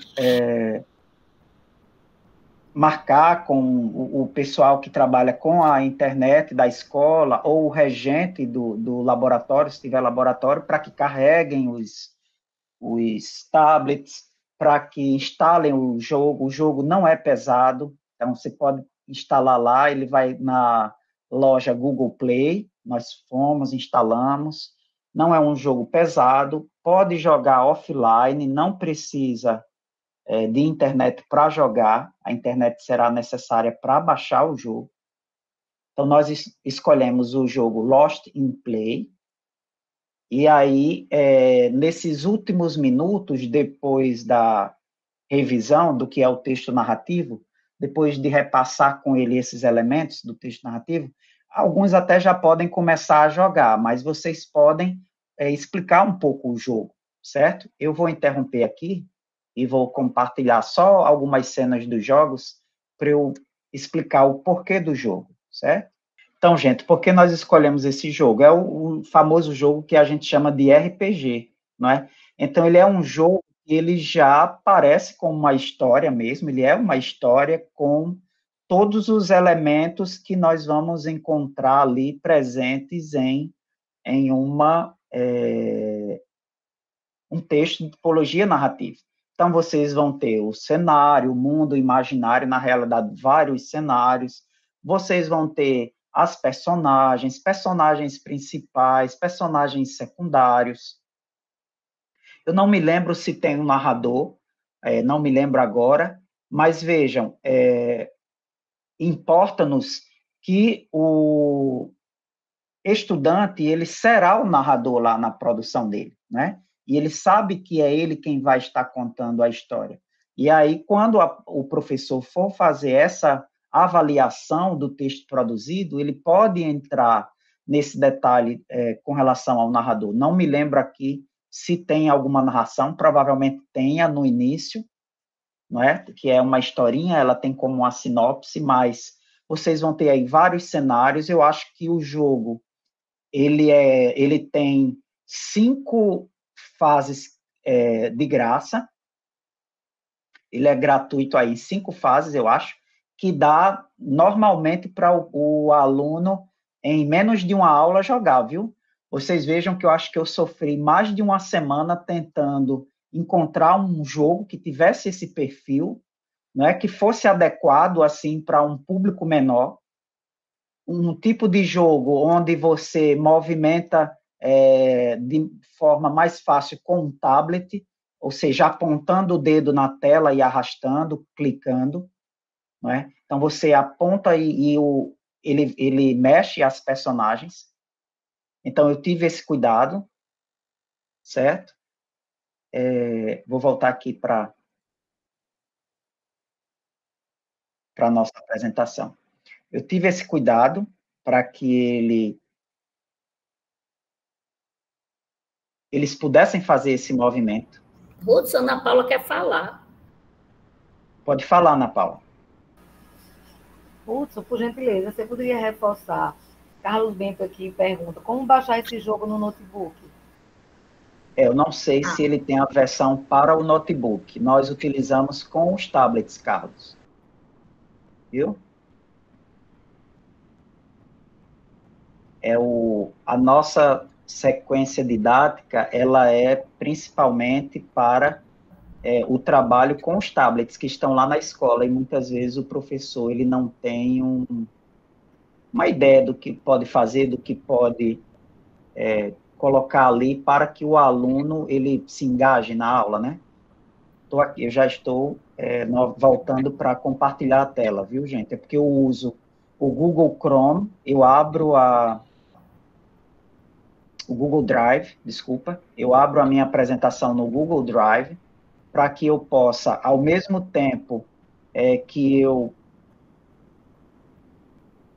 marcar com o pessoal que trabalha com a internet da escola ou o regente do laboratório, se tiver laboratório, para que carreguem os tablets, para que instalem o jogo. O jogo não é pesado, então você pode instalar lá, ele vai na loja Google Play, nós fomos, instalamos, não é um jogo pesado, pode jogar offline, não precisa de internet para jogar, a internet será necessária para baixar o jogo. Então, nós escolhemos o jogo Lost in Play, e aí, nesses últimos minutos, depois da revisão do que é o texto narrativo, depois de repassar com ele esses elementos do texto narrativo, alguns até já podem começar a jogar, mas vocês podem explicar um pouco o jogo, certo? Eu vou interromper aqui e vou compartilhar só algumas cenas dos jogos para eu explicar o porquê do jogo, certo? Então, gente, por que nós escolhemos esse jogo? É o famoso jogo que a gente chama de RPG, não é? Então, ele é um jogo que ele já parece com uma história mesmo, ele é uma história com todos os elementos que nós vamos encontrar ali presentes em um texto de tipologia narrativa. Então, vocês vão ter o cenário, o mundo imaginário, na realidade, vários cenários, vocês vão ter as personagens principais, personagens secundários. Eu não me lembro se tem um narrador, não me lembro agora, mas vejam, importa-nos que o estudante, ele será o narrador lá na produção dele, né? E ele sabe que é ele quem vai estar contando a história. E aí, quando o professor for fazer essa avaliação do texto produzido, ele pode entrar nesse detalhe com relação ao narrador. Não me lembro aqui se tem alguma narração, provavelmente tenha no início, não é? Que é uma historinha, ela tem como uma sinopse, mas vocês vão ter aí vários cenários. Eu acho que o jogo ele tem 5 fases de graça. Ele é gratuito aí, 5 fases, eu acho, que dá normalmente para o aluno, em menos de uma aula, jogar, viu? Vocês vejam que eu acho que eu sofri mais de uma semana tentando encontrar um jogo que tivesse esse perfil, não é, que fosse adequado assim para um público menor, um tipo de jogo onde você movimenta de forma mais fácil com um tablet, ou seja, apontando o dedo na tela e arrastando, clicando, não é? Então, você aponta e ele mexe as personagens. Então, eu tive esse cuidado, certo? Vou voltar aqui para a nossa apresentação. Eu tive esse cuidado para que eles pudessem fazer esse movimento. Hudson, Ana Paula quer falar. Pode falar, Ana Paula. Hudson, por gentileza, você poderia reforçar? Carlos Bento aqui pergunta, como baixar esse jogo no notebook? Eu não sei se ele tem a versão para o notebook. Nós utilizamos com os tablets, Carlos. Viu? A nossa sequência didática, ela é principalmente para o trabalho com os tablets que estão lá na escola, e muitas vezes o professor ele não tem uma ideia do que pode fazer, do que pode colocar ali para que o aluno ele se engaje na aula, né? Estou aqui, eu já estou voltando para compartilhar a tela, viu, gente? É porque eu uso o Google Chrome, eu abro o Google Drive, desculpa, eu abro a minha apresentação no Google Drive, para que eu possa, ao mesmo tempo que eu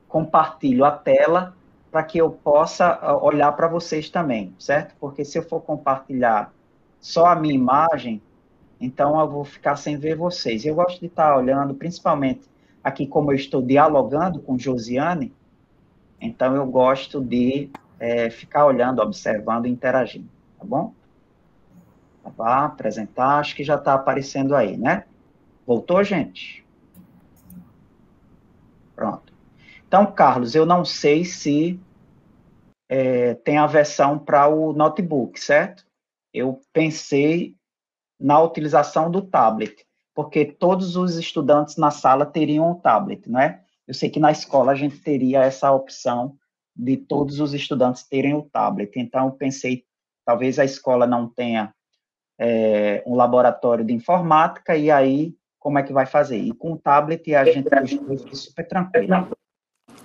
compartilho a tela, para que eu possa olhar para vocês também, certo? Porque se eu for compartilhar só a minha imagem, então eu vou ficar sem ver vocês. Eu gosto de estar olhando, principalmente aqui como eu estou dialogando com Josiane, então eu gosto de ficar olhando, observando e interagindo, tá bom? Tá, apresentar, acho que já está aparecendo aí, né? Voltou, gente? Pronto. Então, Carlos, eu não sei se tem a versão para o notebook, certo? Eu pensei na utilização do tablet, porque todos os estudantes na sala teriam um tablet, não é? Eu sei que na escola a gente teria essa opção de todos os estudantes terem o tablet, então eu pensei, talvez a escola não tenha um laboratório de informática, e aí, como é que vai fazer? E com o tablet a gente foi super tranquilo.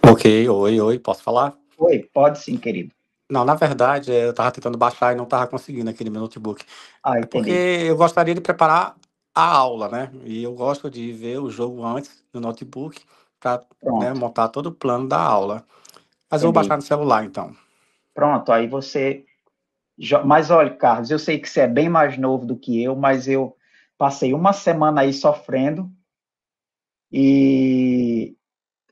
Ok, oi, posso falar? Oi, pode sim, querido. Não, na verdade, eu estava tentando baixar e não estava conseguindo aqui no meu notebook. Ah, É porque entendi. eu gostaria de preparar a aula, né? E eu gosto de ver o jogo antes no notebook para, né, Pronto, montar todo o plano da aula. Mas eu vou baixar entendi. no celular, então. Pronto, aí você... Mas olha, Carlos, eu sei que você é bem mais novo do que eu, mas eu passei uma semana aí sofrendo e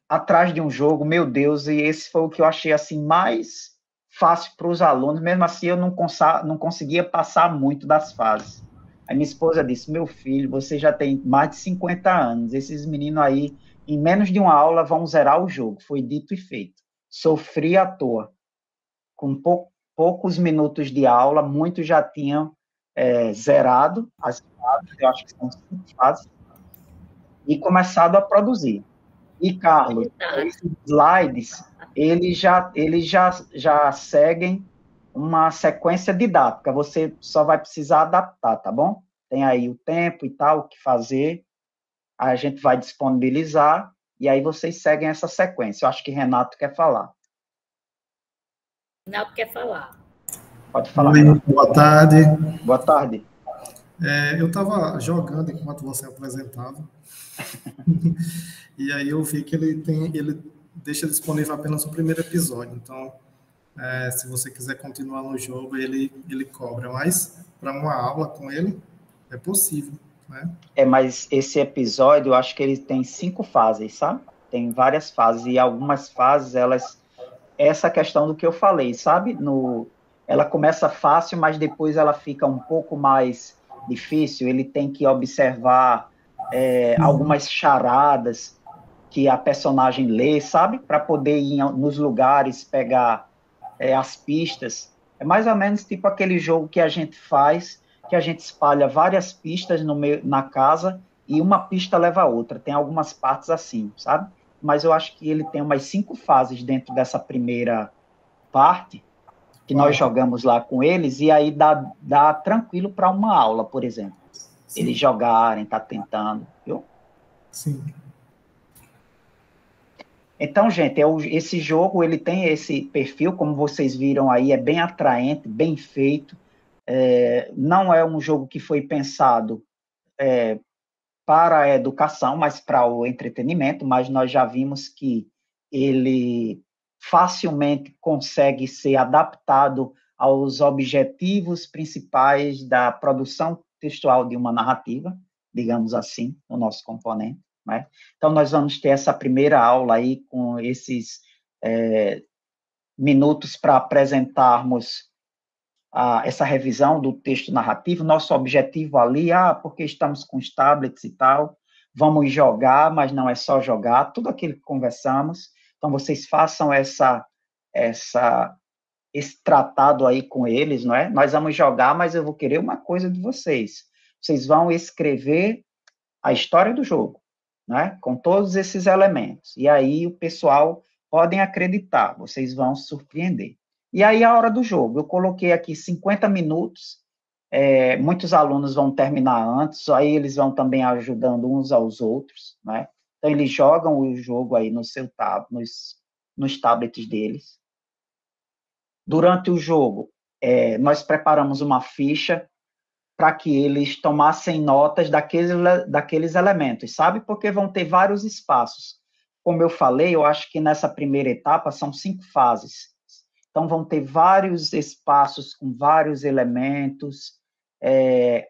atrás de um jogo, meu Deus, e esse foi o que eu achei assim mais fácil para os alunos, mesmo assim eu não conseguia passar muito das fases. Aí minha esposa disse, meu filho, você já tem mais de 50 anos, esses meninos aí, em menos de uma aula, vão zerar o jogo. Foi dito e feito. Sofri à toa. Com poucos minutos de aula, muitos já tinham zerado as fases, eu acho que são 5 fases, e começado a produzir. E, Carlos, esses slides, eles já seguem uma sequência didática, você só vai precisar adaptar, tá bom? Tem aí o tempo e tal, o que fazer, a gente vai disponibilizar, e aí vocês seguem essa sequência. Eu acho que Renato quer falar. Renato quer falar. Pode falar, Oi, Renato. boa tarde. Boa tarde. Eu estava jogando enquanto você apresentava, e aí eu vi que ele deixa disponível apenas o primeiro episódio. Então, se você quiser continuar no jogo, ele cobra. Mas para uma aula com ele é possível, né? Mas esse episódio, eu acho que ele tem 5 fases, sabe? Tem várias fases, e algumas fases, essa questão do que eu falei, sabe? Ela começa fácil, mas depois ela fica um pouco mais difícil, ele tem que observar algumas charadas que a personagem lê, sabe? Para poder ir nos lugares, pegar as pistas. É mais ou menos tipo aquele jogo que a gente faz, que a gente espalha várias pistas na casa e uma pista leva a outra. Tem algumas partes assim, sabe? Mas eu acho que ele tem umas 5 fases dentro dessa primeira parte, que nós jogamos lá com eles, e aí dá tranquilo para uma aula, por exemplo. Sim. Eles jogarem, tá tentando, viu? Sim. Então, gente, esse jogo, ele tem esse perfil, como vocês viram aí, é bem atraente, bem feito. Não é um jogo que foi pensado para a educação, mas para o entretenimento, mas nós já vimos que ele facilmente consegue ser adaptado aos objetivos principais da produção textual de uma narrativa, digamos assim, no nosso componente, né? Então, nós vamos ter essa primeira aula aí com esses minutos para apresentarmos essa revisão do texto narrativo. Nosso objetivo ali, porque estamos com os tablets e tal, vamos jogar, mas não é só jogar, tudo aquilo que conversamos. Então, vocês façam esse tratado aí com eles, não é? Nós vamos jogar, mas eu vou querer uma coisa de vocês. Vocês vão escrever a história do jogo, né? Com todos esses elementos. E aí o pessoal podem acreditar, vocês vão se surpreender. E aí a hora do jogo, eu coloquei aqui 50 minutos, muitos alunos vão terminar antes, aí eles vão também ajudando uns aos outros, né? Então eles jogam o jogo aí nos tablets deles. Durante o jogo, nós preparamos uma ficha para que eles tomassem notas daqueles elementos, sabe? Porque vão ter vários espaços. Como eu falei, eu acho que nessa primeira etapa são 5 fases. Então, vão ter vários espaços com vários elementos,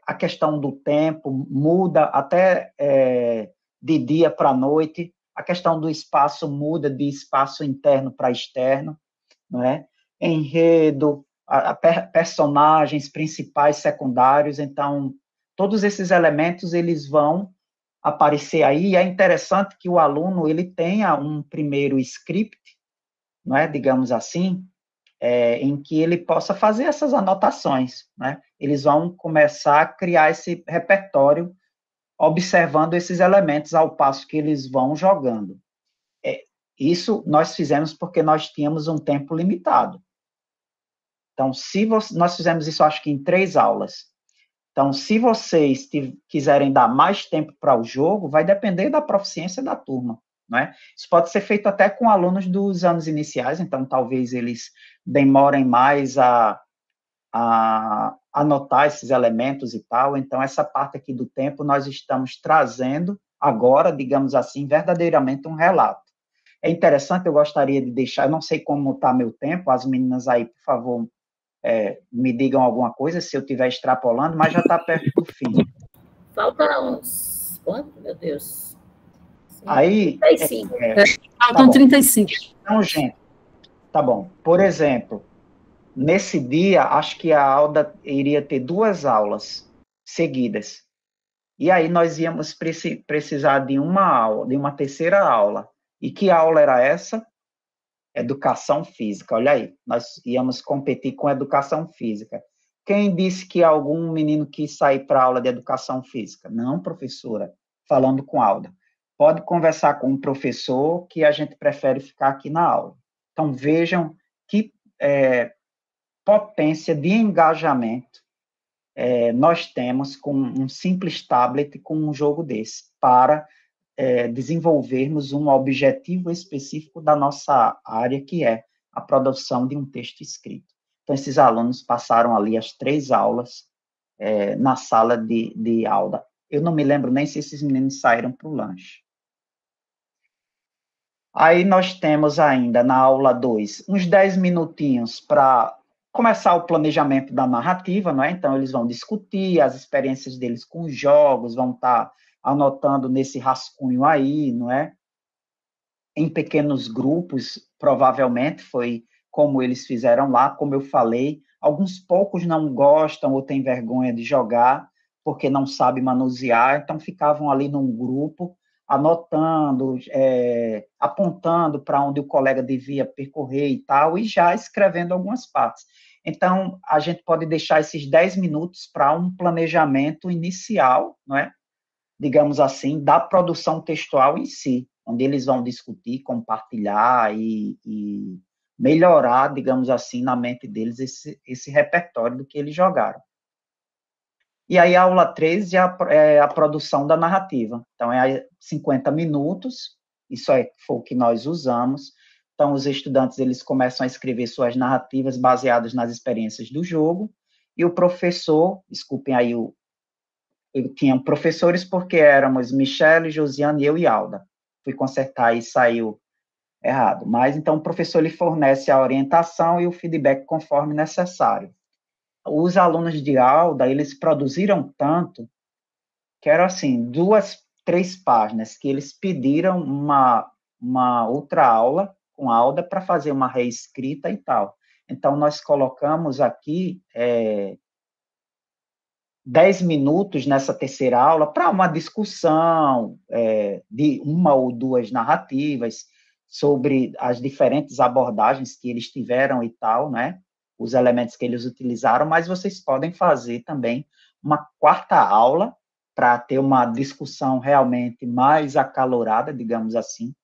a questão do tempo muda até de dia para noite, a questão do espaço muda de espaço interno para externo, não é? Enredo, personagens principais, secundários, então, todos esses elementos, eles vão aparecer aí, e é interessante que o aluno, ele tenha um primeiro script, não é, digamos assim, em que ele possa fazer essas anotações, né? Eles vão começar a criar esse repertório, observando esses elementos ao passo que eles vão jogando. Isso nós fizemos porque nós tínhamos um tempo limitado. Então, nós fizemos isso, acho que em 3 aulas. Então, se vocês quiserem dar mais tempo para o jogo, vai depender da proficiência da turma, né? Isso pode ser feito até com alunos dos anos iniciais, então talvez eles demorem mais a anotar esses elementos e tal. Então, essa parte aqui do tempo nós estamos trazendo agora, digamos assim, verdadeiramente um relato. É interessante, eu gostaria de deixar, eu não sei como está meu tempo, as meninas aí, por favor, me digam alguma coisa se eu estiver extrapolando, mas já está perto do fim. Falta uns... Quanto, meu Deus? Aí... 35. Faltam 35. Então, gente, tá bom. Por exemplo, nesse dia, acho que a Alda iria ter 2 aulas seguidas. E aí nós íamos precisar de uma aula, de uma terceira aula. E que aula era essa? Educação física. Olha aí, nós íamos competir com educação física. Quem disse que algum menino quis sair para a aula de educação física? Não, professora, falando com a Alda. Pode conversar com o professor, que a gente prefere ficar aqui na aula. Então, vejam que potência de engajamento nós temos com um simples tablet, com um jogo desse, para desenvolvermos um objetivo específico da nossa área, que é a produção de um texto escrito. Então, esses alunos passaram ali as 3 aulas na sala de aula. Eu não me lembro nem se esses meninos saíram para o lanche. Aí nós temos ainda, na aula 2, uns 10 minutinhos para começar o planejamento da narrativa, não é? Então, eles vão discutir as experiências deles com os jogos, vão estar anotando nesse rascunho aí, não é? Em pequenos grupos, provavelmente, foi como eles fizeram lá, como eu falei. Alguns poucos não gostam ou têm vergonha de jogar, porque não sabem manusear, então ficavam ali num grupo, anotando, apontando para onde o colega devia percorrer e tal, e já escrevendo algumas partes. Então, a gente pode deixar esses 10 minutos para um planejamento inicial, não é? Digamos assim, da produção textual em si, onde eles vão discutir, compartilhar e melhorar, digamos assim, na mente deles esse repertório do que eles jogaram. E aí a aula 3 é a produção da narrativa. Então, 50 minutos, isso foi o que nós usamos. Então, os estudantes, eles começam a escrever suas narrativas baseadas nas experiências do jogo, e o professor, desculpem aí, eu tinha professores porque éramos Michele, Josiane, eu e Alda. Fui consertar e saiu errado. Mas, então, o professor lhe fornece a orientação e o feedback conforme necessário. Os alunos de Alda, eles produziram tanto, que eram, assim, 2, 3 páginas, que eles pediram uma outra aula com Alda para fazer uma reescrita e tal. Então, nós colocamos aqui 10 minutos nessa terceira aula para uma discussão de 1 ou 2 narrativas sobre as diferentes abordagens que eles tiveram e tal, né? Os elementos que eles utilizaram, mas vocês podem fazer também uma 4ª aula para ter uma discussão realmente mais acalorada, digamos assim,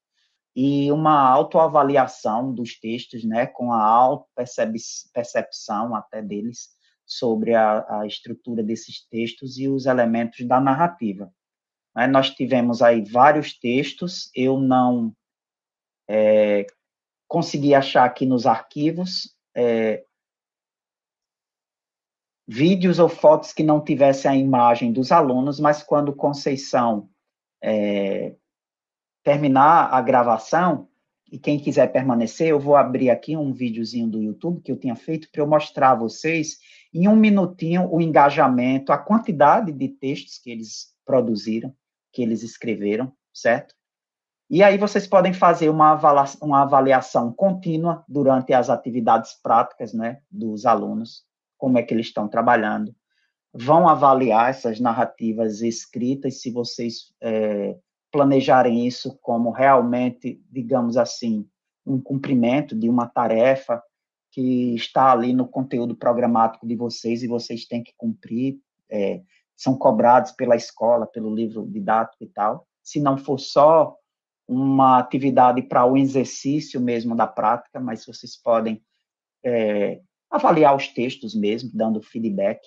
e uma autoavaliação dos textos, né? Com a autopercepção até deles sobre a estrutura desses textos e os elementos da narrativa. Nós tivemos aí vários textos, eu não consegui achar aqui nos arquivos vídeos ou fotos que não tivessem a imagem dos alunos, mas quando Conceição terminar a gravação, e quem quiser permanecer, eu vou abrir aqui um videozinho do YouTube que eu tinha feito para eu mostrar a vocês em um minutinho o engajamento, a quantidade de textos que eles produziram, que eles escreveram, certo? E aí vocês podem fazer uma avaliação contínua durante as atividades práticas, né, dos alunos, como é que eles estão trabalhando. Vão avaliar essas narrativas escritas, se vocês planejarem isso como realmente, digamos assim, um cumprimento de uma tarefa que está ali no conteúdo programático de vocês e vocês têm que cumprir, são cobrados pela escola, pelo livro didático e tal. Se não for só uma atividade para o exercício mesmo da prática, mas vocês podem avaliar os textos mesmo, dando feedback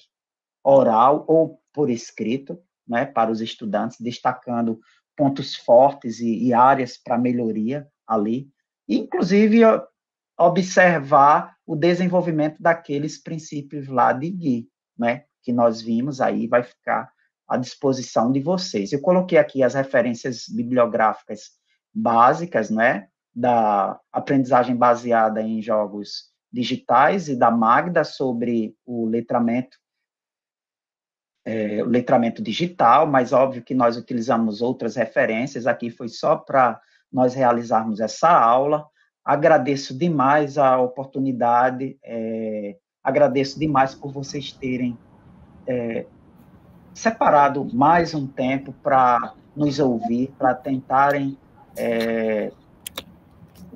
oral ou por escrito, né, para os estudantes, destacando pontos fortes e áreas para melhoria ali, e, inclusive, observar o desenvolvimento daqueles princípios lá de Gui, né, que nós vimos aí, vai ficar à disposição de vocês. Eu coloquei aqui as referências bibliográficas básicas, né, da aprendizagem baseada em jogos digitais e da Magda sobre o letramento digital, mas óbvio que nós utilizamos outras referências, aqui foi só para nós realizarmos essa aula. Agradeço demais a oportunidade, agradeço demais por vocês terem separado mais um tempo para nos ouvir, para tentarem,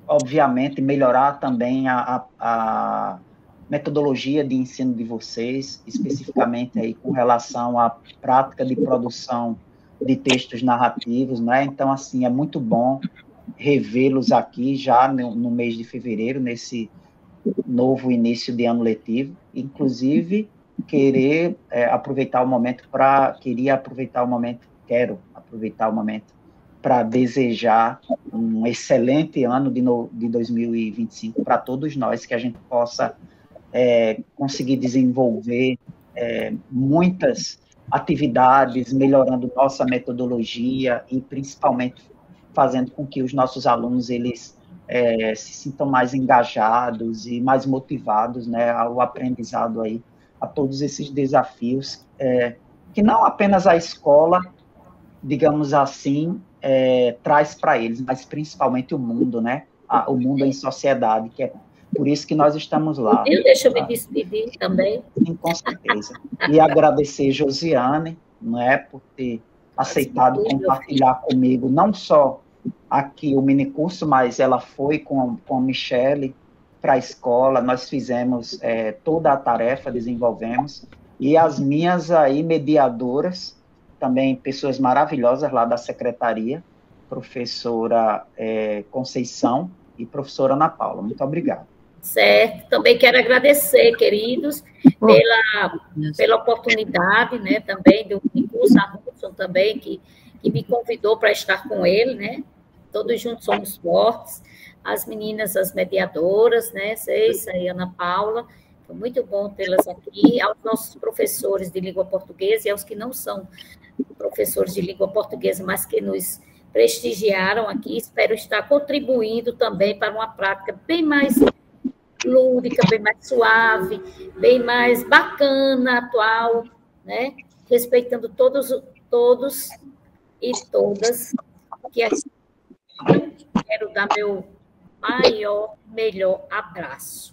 obviamente, melhorar também a metodologia de ensino de vocês, especificamente aí com relação à prática de produção de textos narrativos, né? Então, assim, é muito bom revê-los aqui já no mês de fevereiro, nesse novo início de ano letivo, inclusive quero aproveitar o momento para desejar um excelente ano de 2025 para todos nós, que a gente possa conseguir desenvolver muitas atividades, melhorando nossa metodologia e, principalmente, fazendo com que os nossos alunos eles se sintam mais engajados e mais motivados, né, ao aprendizado aí, a todos esses desafios, que não apenas a escola, digamos assim, traz para eles, mas principalmente o mundo, né, o mundo em sociedade, que é por isso que nós estamos lá. Deixa eu me despedir também. Sim, com certeza. E agradecer Josiane, né, por ter aceitado compartilhar comigo, não só aqui o minicurso, mas ela foi com a Michele para a escola, nós fizemos toda a tarefa, desenvolvemos, e as minhas aí mediadoras, também pessoas maravilhosas lá da secretaria, professora Conceição e professora Ana Paula. Muito obrigado. Certo, também quero agradecer, queridos, pela oportunidade, né, também do curso, a Hudson também, que me convidou para estar com ele, né, todos juntos somos fortes, as meninas, as mediadoras, né, Ceissa e Ana Paula, foi muito bom tê-las aqui, aos nossos professores de língua portuguesa e aos que não são professores de língua portuguesa, mas que nos prestigiaram aqui, espero estar contribuindo também para uma prática bem mais lúdica, bem mais suave, bem mais bacana, atual, né? Respeitando todos e todas, que quero dar meu melhor abraço.